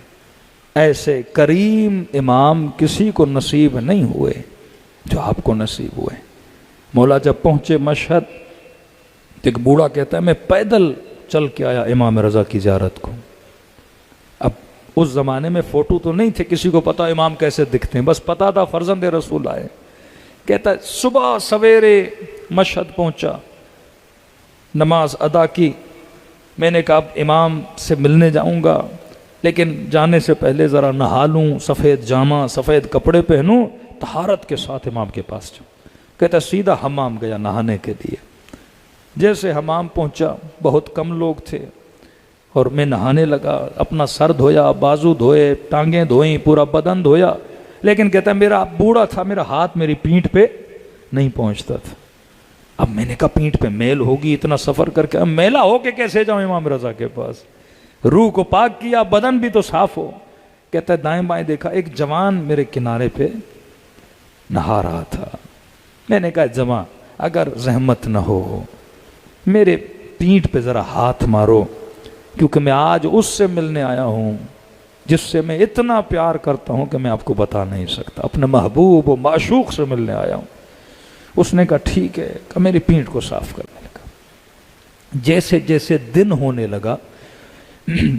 ایسے کریم امام کسی کو نصیب نہیں ہوئے جو آپ کو نصیب ہوئے. مولا جب پہنچے مشہد تو ایک بوڑھا کہتا ہے میں پیدل چل کے آیا امام رضا کی زیارت کو. اب اس زمانے میں فوٹو تو نہیں تھے، کسی کو پتا امام کیسے دکھتے ہیں، بس پتا تھا فرزند رسول آئے. کہتا ہے صبح سویرے مشہد پہنچا، نماز ادا کی. میں نے کہا اب امام سے ملنے جاؤں گا، لیکن جانے سے پہلے ذرا نہا لوں، سفید جامہ سفید کپڑے پہنوں، طہارت کے ساتھ امام کے پاس جاؤں. کہتا ہے سیدھا حمام گیا نہانے کے لیے. جیسے حمام پہنچا، بہت کم لوگ تھے، اور میں نہانے لگا. اپنا سر دھویا، بازو دھوئے، ٹانگیں دھوئیں، پورا بدن دھویا. لیکن کہتا ہے میرا بوڑھا تھا، میرا ہاتھ میری پیٹھ پہ نہیں پہنچتا تھا. اب میں نے کہا پیٹھ پہ میل ہوگی، اتنا سفر کر کے اب میلا ہو کے کیسے جاؤں امام رضا کے پاس. روح کو پاک کیا، بدن بھی تو صاف ہو. کہتا ہے دائیں بائیں دیکھا، ایک جوان میرے کنارے پہ نہا رہا تھا. میں نے کہا جوان اگر زحمت نہ ہو میرے پیٹھ پہ ذرا ہاتھ مارو، کیونکہ میں آج اس سے ملنے آیا ہوں جس سے میں اتنا پیار کرتا ہوں کہ میں آپ کو بتا نہیں سکتا. اپنے محبوب و معشوق سے ملنے آیا ہوں. اس نے کہا ٹھیک ہے. کہ میری پیٹھ کو صاف کرنے لگا. جیسے جیسے دن ہونے لگا،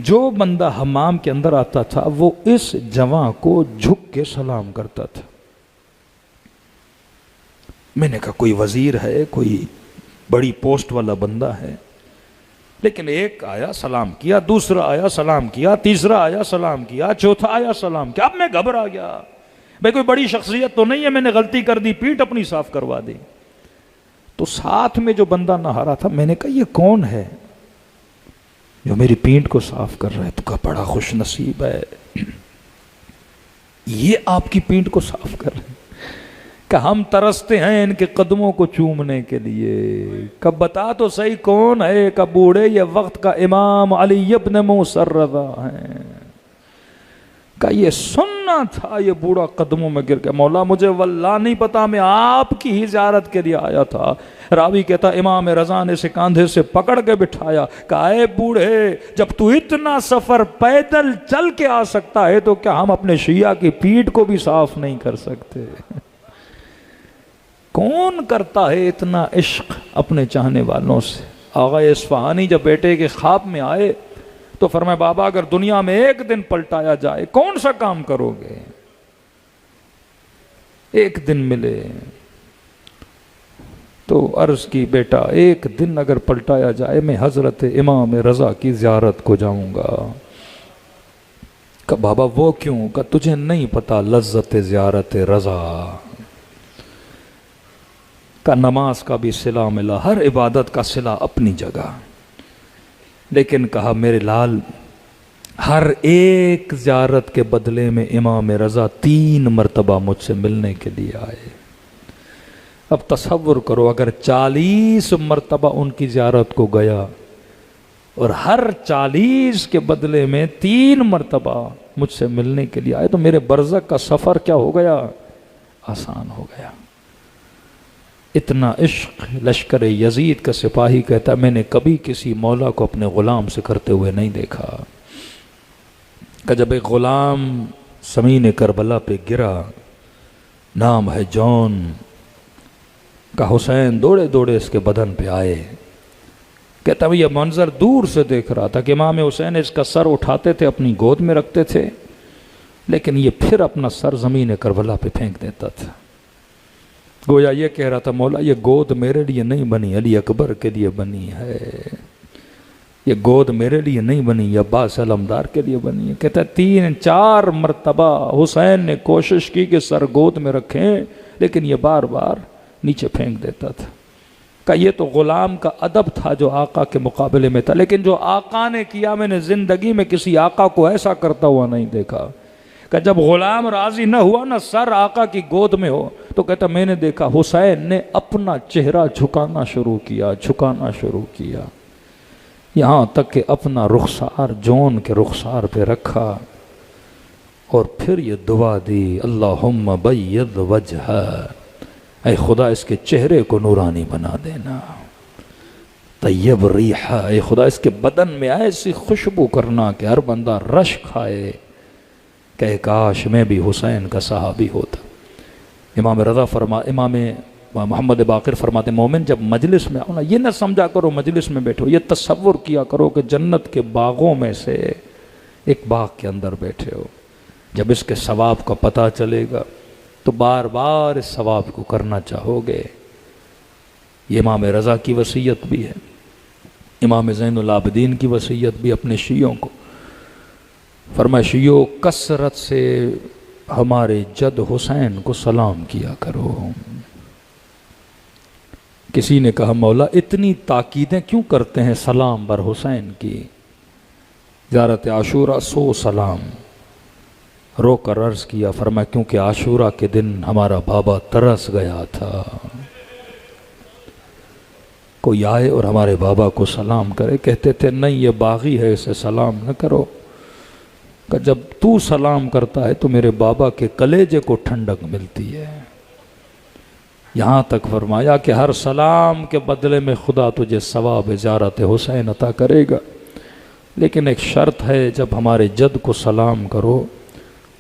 جو بندہ حمام کے اندر آتا تھا وہ اس جوان کو جھک کے سلام کرتا تھا. میں نے کہا کوئی وزیر ہے، کوئی بڑی پوسٹ والا بندہ ہے. لیکن ایک آیا سلام کیا، دوسرا آیا سلام کیا، تیسرا آیا سلام کیا، چوتھا آیا سلام کیا. اب میں گھبرا گیا، بھائی کوئی بڑی شخصیت تو نہیں ہے، میں نے غلطی کر دی، پیٹھ اپنی صاف کروا دی. تو ساتھ میں جو بندہ نہا رہا تھا، میں نے کہا یہ کون ہے جو میری پیٹھ کو صاف کر رہا ہے؟ تو کہا بڑا خوش نصیب ہے، یہ آپ کی پیٹھ کو صاف کر رہے ہیں. کہ ہم ترستے ہیں ان کے قدموں کو چومنے کے لیے. کب بتا تو صحیح کون ہے؟ کہ بوڑھے یہ وقت کا امام علی ابن موسیٰ رضا ہیں. کہ یہ سننا تھا. یہ بوڑھا قدموں میں گر گیا. مولا مجھے واللہ نہیں پتا، میں آپ کی ہی زیارت کے لیے آیا تھا. راوی کہتا امام رضا نے اسے کاندھے سے پکڑ کے بٹھایا. کہا اے بوڑھے، جب تو اتنا سفر پیدل چل کے آ سکتا ہے تو کیا ہم اپنے شیعہ کی پیٹھ کو بھی صاف نہیں کر سکتے؟ کون کرتا ہے اتنا عشق اپنے چاہنے والوں سے؟ آغا اصفہانی جب بیٹے کے خواب میں آئے تو فرمایا بابا اگر دنیا میں ایک دن پلٹایا جائے کون سا کام کرو گے؟ ایک دن ملے تو عرض کی بیٹا ایک دن اگر پلٹایا جائے میں حضرت امام رضا کی زیارت کو جاؤں گا. کہ بابا وہ کیوں؟ کہ تجھے نہیں پتا لذت زیارت رضا کا. نماز کا بھی صلہ ملا، ہر عبادت کا صلہ اپنی جگہ. لیکن کہا میرے لال ہر ایک زیارت کے بدلے میں امام رضا 3 مرتبہ مجھ سے ملنے کے لیے آئے. اب تصور کرو اگر 40 مرتبہ ان کی زیارت کو گیا اور ہر 40 کے بدلے میں 3 مرتبہ مجھ سے ملنے کے لیے آئے تو میرے برزخ کا سفر کیا ہو گیا؟ آسان ہو گیا. اتنا عشق. لشکر یزید کا سپاہی کہتا میں نے کبھی کسی مولا کو اپنے غلام سے کرتے ہوئے نہیں دیکھا. کہ جب ایک غلام سمین کربلا پہ گرا، نام ہے جون، کہ حسین دوڑے دوڑے اس کے بدن پہ آئے. کہتا میں یہ منظر دور سے دیکھ رہا تھا کہ امام حسین اس کا سر اٹھاتے تھے اپنی گود میں رکھتے تھے، لیکن یہ پھر اپنا سر زمین کربلا پہ پھینک دیتا تھا. گویا یہ کہہ رہا تھا مولا یہ گود میرے لیے نہیں بنی، علی اکبر کے لیے بنی ہے. یہ گود میرے لیے نہیں بنی، یہ عباس علمدار کے لیے بنی ہے. کہتا ہے 3-4 مرتبہ حسین نے کوشش کی کہ سر گود میں رکھیں، لیکن یہ بار بار نیچے پھینک دیتا تھا. کہ یہ تو غلام کا ادب تھا جو آقا کے مقابلے میں تھا، لیکن جو آقا نے کیا میں نے زندگی میں کسی آقا کو ایسا کرتا ہوا نہیں دیکھا. کہ جب غلام راضی نہ ہوا نہ سر آقا کی گود میں ہو تو کہتا میں نے دیکھا حسین نے اپنا چہرہ جھکانا شروع کیا. یہاں تک کہ اپنا رخسار جون کے رخسار پہ رکھا اور پھر یہ دعا دی، اللہم بید وجہ، اے خدا اس کے چہرے کو نورانی بنا دینا، طیب ریحہ، اے خدا اس کے بدن میں ایسی خوشبو کرنا کہ ہر بندہ رش کھائے کہ کاش میں بھی حسین کا صحابی ہوتا۔ امام رضا امام محمد باقر فرماتے مومن جب مجلس میں آؤ نا، یہ نہ سمجھا کرو مجلس میں بیٹھو، یہ تصور کیا کرو کہ جنت کے باغوں میں سے ایک باغ کے اندر بیٹھے ہو۔ جب اس کے ثواب کا پتہ چلے گا تو بار بار اس ثواب کو کرنا چاہو گے۔ یہ امام رضا کی وصیت بھی ہے، امام زین العابدین کی وصیت بھی اپنے شیعوں کو۔ فرمایا شیعوں کثرت سے ہمارے جد حسین کو سلام کیا کرو۔ کسی نے کہا مولا اتنی تاکیدیں کیوں کرتے ہیں سلام بر حسین کی؟ زیارت عاشورہ 100 سلام، رو کر عرض کیا، فرمایا کیونکہ عاشورہ کے دن ہمارا بابا ترس گیا تھا، کوئی آئے اور ہمارے بابا کو سلام کرے، کہتے تھے نہیں یہ باغی ہے اسے سلام نہ کرو، کہ جب تو سلام کرتا ہے تو میرے بابا کے کلیجے کو ٹھنڈک ملتی ہے۔ یہاں تک فرمایا کہ ہر سلام کے بدلے میں خدا تجھے ثواب زیارت حسین عطا کرے گا، لیکن ایک شرط ہے، جب ہمارے جد کو سلام کرو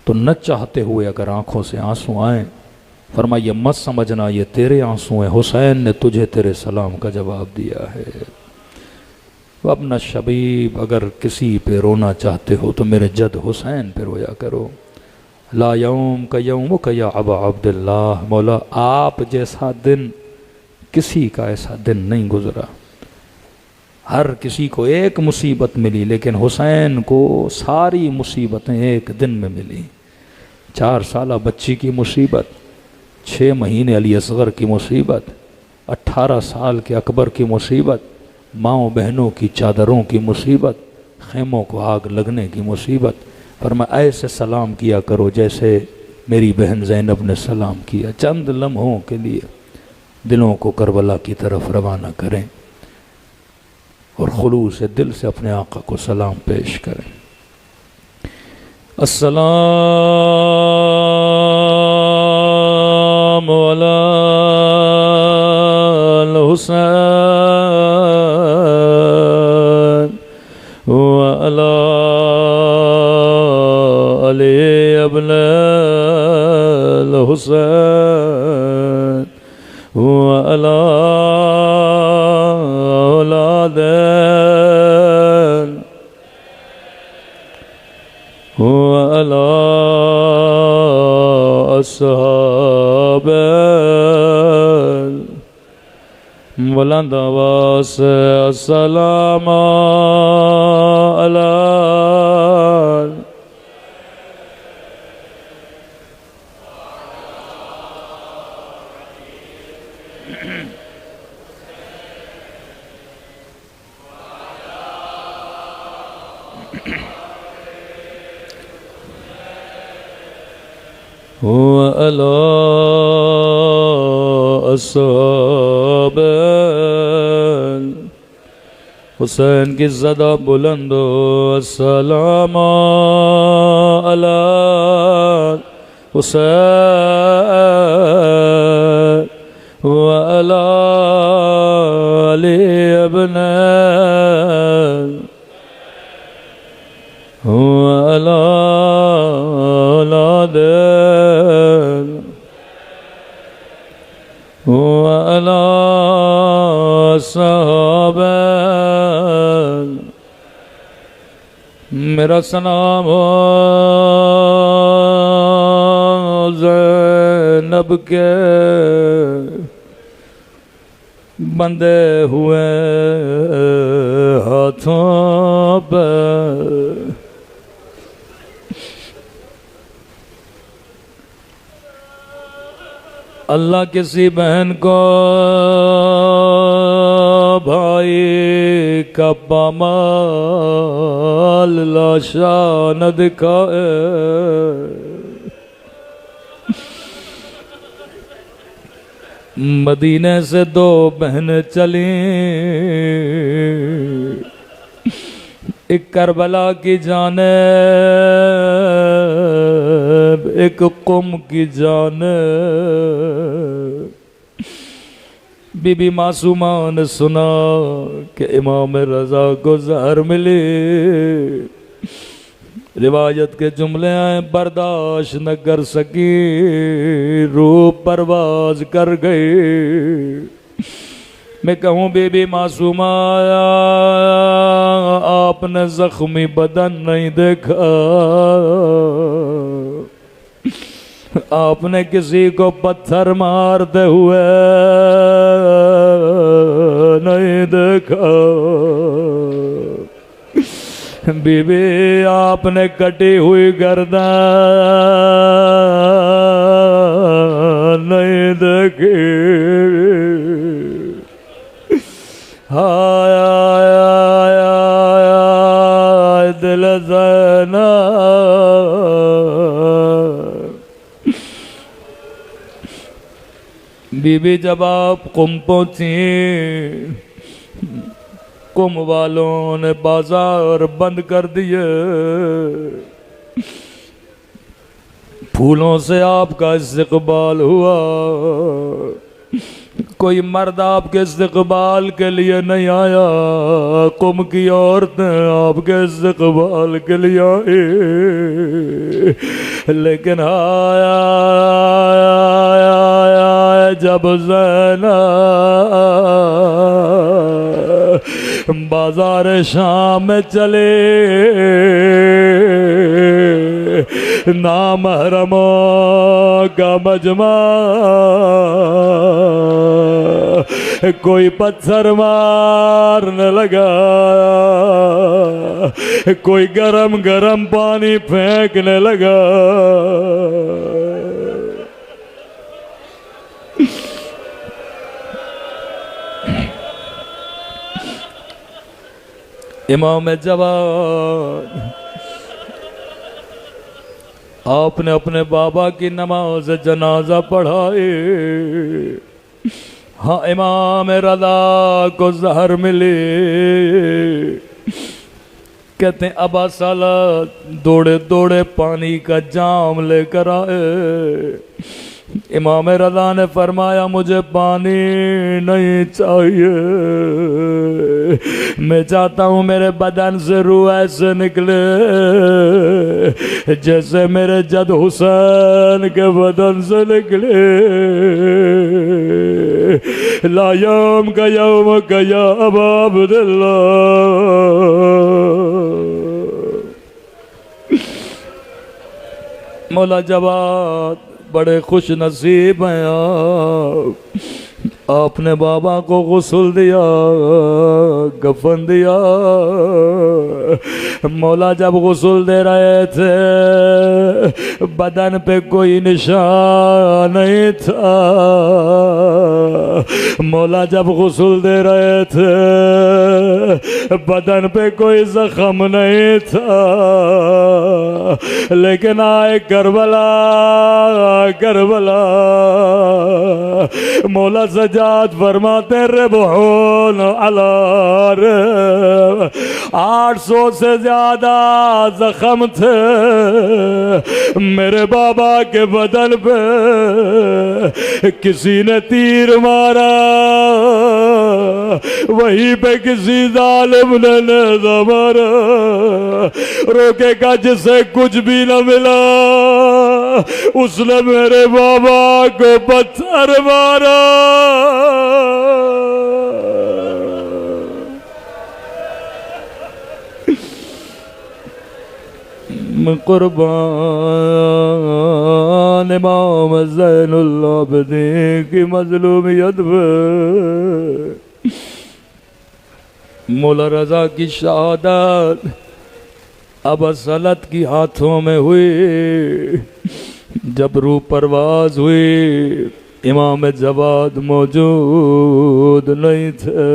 تو نہ چاہتے ہوئے اگر آنکھوں سے آنسو آئیں، فرمایا یہ مت سمجھنا یہ تیرے آنسو ہیں، حسین نے تجھے تیرے سلام کا جواب دیا ہے۔ وابن شبیب اگر کسی پہ رونا چاہتے ہو تو میرے جد حسین پہ رویا کرو۔ لا یوم کا یومک یا ابا عبداللہ، مولا آپ جیسا دن کسی کا ایسا دن نہیں گزرا۔ ہر کسی کو ایک مصیبت ملی لیکن حسین کو ساری مصیبتیں ایک دن میں ملی۔ 4 سالہ بچی کی مصیبت، 6 مہینے علی اصغر کی مصیبت، 18 سال کے اکبر کی مصیبت، ماؤں بہنوں کی چادروں کی مصیبت، خیموں کو آگ لگنے کی مصیبت۔ فرمایا ایسے سلام کیا کرو جیسے میری بہن زینب نے سلام کیا۔ چند لمحوں کے لیے دلوں کو کربلا کی طرف روانہ کریں اور خلوص دل سے اپنے آقا کو سلام پیش کریں۔ السلام علی الحسین وعلی علی ابن الحسین وعلی اولاد وعلی اصحاب بلند آواز سے السلام علی وعلی اصحاب حسین کی صدا بلند ہو، السلام علی حسین وعلی علی ابن وعلی اولاد وعلی صحاب۔ میرا سلام ہو زینب کے بندے ہوئے ہاتھوں پہ، اللہ کسی بہن کو بھائی کا پامال لاشا نہ دکھائے، مدینے سے 2 بہنیں چلیں، ایک کربلا کی جانب، ایک قم کی جانب۔ بی بی معصومہ نے سنا کہ امام رضا کو زہر ملی، روایت کے جملے ہیں، برداشت نہ کر سکی، روح پرواز کر گئی۔ میں کہوں بی بی معصومہ آپ نے زخمی بدن نہیں دیکھا، آپ نے کسی کو پتھر مارتے ہوئے نہیں دیکھا، بی بی آپ نے کٹی ہوئی گردن نہیں دیکھی۔ ہائے ہائے ہائے ہائے دل زینب۔ بی بی جب آپ قم پہنچی، قم والوں نے بازار بند کر دیے، پھولوں سے آپ کا استقبال ہوا، کوئی مرد آپ کے استقبال کے لیے نہیں آیا، قم کی عورتیں آپ کے استقبال کے لیے آئی، لیکن آیا جب زینب بازار شام میں چلے، نامحرموں کا مجمع، کوئی پتھر مارنے لگا، کوئی گرم گرم پانی پھینکنے لگا۔ امام جواد آپ نے اپنے بابا کی نماز جنازہ پڑھائی۔ ہاں امام رضا کو زہر ملی، کہتے ہیں ابا سالہ دوڑے دوڑے پانی کا جام لے کر آئے، امام رضا نے فرمایا مجھے پانی نہیں چاہیے، میں چاہتا ہوں میرے بدن سے روح ایسے نکلے جیسے میرے جد حسین کے بدن سے نکلے، لا یوم کا یوم کا یا ابا عبداللہ۔ مولا جواد بڑے خوش نصیب ہیں آپ نے بابا کو غسل دیا، کفن دیا۔ مولا جب غسل دے رہے تھے بدن پہ کوئی نشان نہیں تھا، مولا جب غسل دے رہے تھے بدن پہ کوئی زخم نہیں تھا، لیکن آئے کربلا کربلا، مولا سجاد فرماتے ربحون علار، 800 سے زیادہ زخم تھے میرے بابا کے بدن پہ، کسی نے تیر مارا، وہیں پہ کسی ظالم نے نیزہ مارا، روکے کا جسے کچھ بھی نہ ملا اس نے میرے بابا کو پتھر مارا۔ قربان امام زین العابدین کی مظلومیت پہ مولا رضا کی شہادت ابا سلط کی ہاتھوں میں ہوئی۔ جب روح پرواز ہوئی امام جواد موجود نہیں تھے،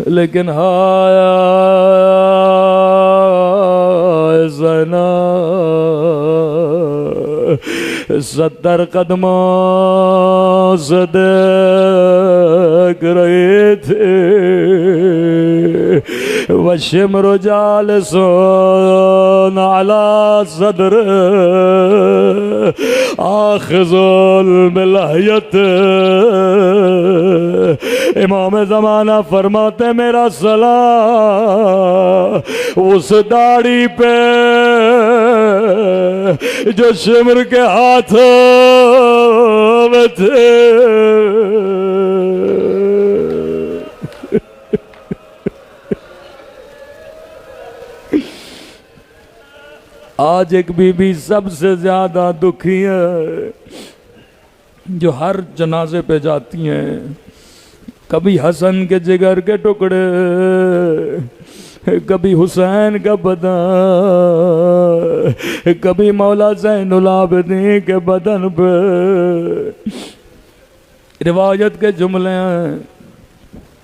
لیکن ہائے زینب 70 قدموں سے دیکھ رہے تھے، والشمر جالس على صدر آخذ باللحیت. امام زمانہ فرماتے میرا سلام اس داڑھی پہ جو شمر کے ہاتھوں میں تھے. آج ایک بی بی سب سے زیادہ دکھی ہے جو ہر جنازے پہ جاتی ہیں. کبھی حسن کے جگر کے ٹکڑے، کبھی حسین کا بدن، کبھی مولا زین العابدین کے بدن پہ. روایت کے جملے ہیں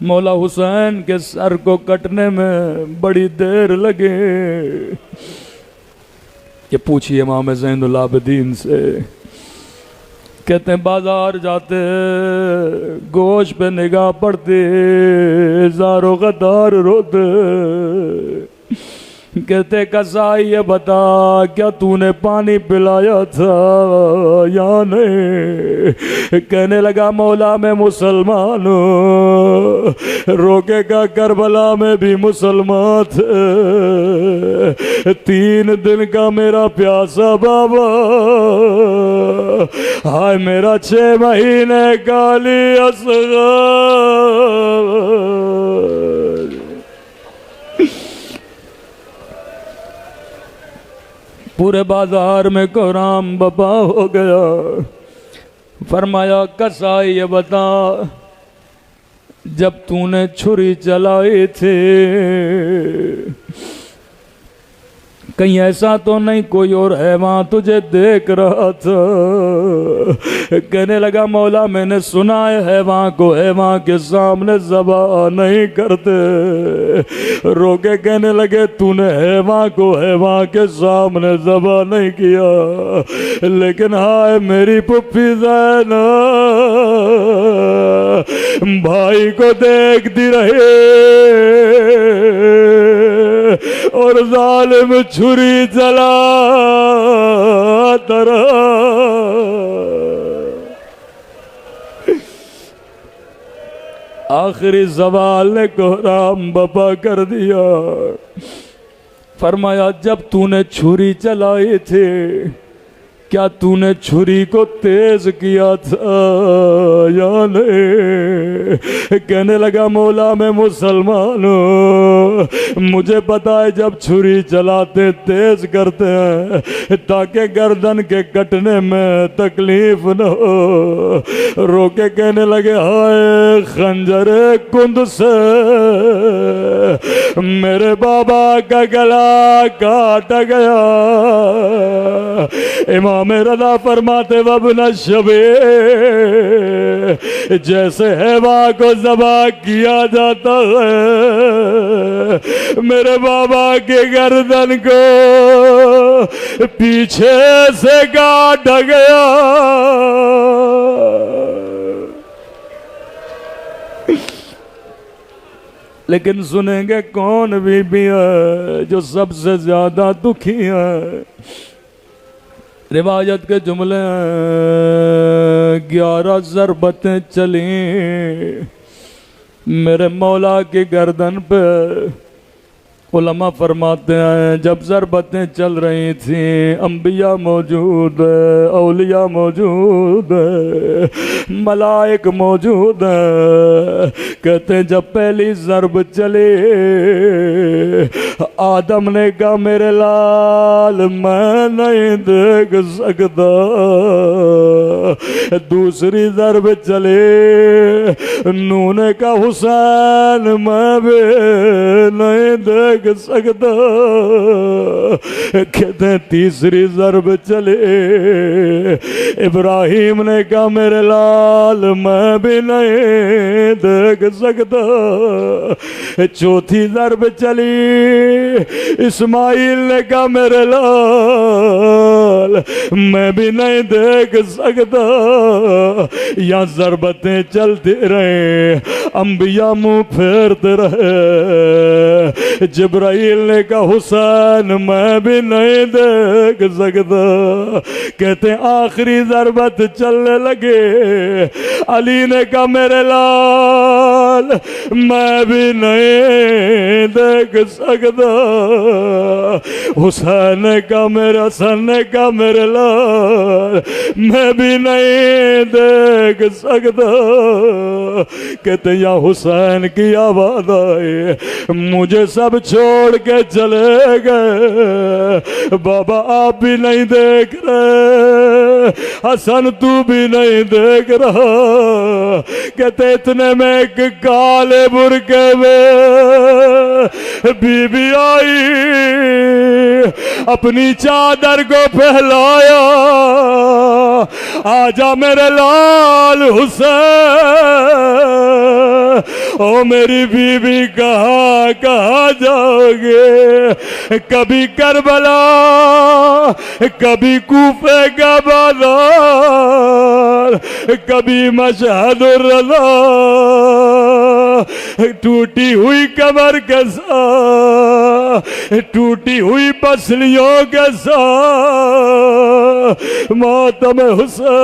مولا حسین کے سر کو کٹنے میں بڑی دیر لگے. یہ پوچھئے امام زین العابدین سے. کہتے ہیں بازار جاتے گوشت پہ نگاہ پڑتے زار و غدار روتے. کہتے قصائی یہ بتا کیا تو نے پانی پلایا تھا یا نہیں؟ کہنے لگا مولا میں مسلمان ہوں. روکے کا کربلا میں بھی مسلمان تھے. 3 دن کا میرا پیاسا بابا، ہائے میرا 6 مہینے کالی اصغر. پورے بازار میں کوہرام بپا ہو گیا. فرمایا قصائی یہ بتا جب تو نے چھری چلائی تھی کہیں ایسا تو نہیں کوئی اور حیوان تجھے دیکھ رہا تھا؟ کہنے لگا مولا میں نے سنا ہے حیوان کو حیوان کے سامنے ذبح نہیں کرتے. روکے کہنے لگے تو نے حیوان کو حیوان کے سامنے ذبح نہیں کیا، لیکن ہائے میری پھپھی زینب بھائی کو دیکھتی رہی اور ظالم چھری چلاتا رہا. آخری سوال نے کوہرام بپا کر دیا. فرمایا جب تو نے چھری چلائی تھی کیا تو نے چھری کو تیز کیا تھا یا نہیں؟ کہنے لگا مولا میں مسلمان ہوں، مجھے پتا ہے جب چھری چلاتے تیز کرتے ہیں تاکہ گردن کے کٹنے میں تکلیف نہ ہو. روکے کہنے لگے ہائے خنجر کند سے میرے بابا کا گلا کاٹ گیا. امام رضا فرماتے وابن الشبے جیسے حیوان کو ذبح کیا جاتا ہے میرے بابا کے گردن کو پیچھے سے کاٹ گیا. لیکن سنیں گے کون بی بی ہے جو سب سے زیادہ دکھی ہے؟ روایت کے جملے 11 ضربتیں چلیں میرے مولا کی گردن پہ. علماء فرماتے ہیں جب ضربتیں چل رہی تھیں انبیاء موجود ہیں، اولیاء موجود ہیں، ملائک موجود ہیں. کہتے ہیں جب پہلی ضرب چلی آدم نے کہا میرے لال میں نہیں دیکھ سکتا. دوسری ضرب چلی نوح نے کہا حسین میں بھی نہیں دیکھ دیکھ سکتا. کہتے ہیں تیسری ضرب چلے, ابراہیم نے کہا میرے لال میں بھی نہیں دیکھ سکتا. چوتھی ضرب چلی, اسماعیل نے کہا میرے لال میں بھی نہیں دیکھ سکتا. یا ضربتیں چلتے رہے, انبیاء منہ پھیرتے رہے. جبرائیل نے کہا حسین میں بھی نہیں دیکھ سکتا. کہتے آخری ضربت چلنے لگے, علی نے کہا میرے لال میں بھی نہیں دیکھ سکتا. حسین نے کہا میرے حسن نے کہا میرے لال میں بھی نہیں دیکھ سکتا. کہتے یا حسین کی آواز آئے, مجھے سب چھوڑ کے چلے گئے, بابا آپ بھی نہیں دیکھ رہے, حسن تو بھی نہیں دیکھ رہا. کہتے اتنے میں ایک کالے برقعے میں بی بی آئی, اپنی چادر کو پھیلایا, آجا میرے لال حسین. او میری بی بی کہاں جاؤ گے؟ کبھی کربلا, کبھی کوفے کا بازار, کبھی مشہد الرضا. ٹوٹی ہوئی کمر کے ساتھ, ٹوٹی ہوئی پسلیوں کے ساتھ ماتم حسین.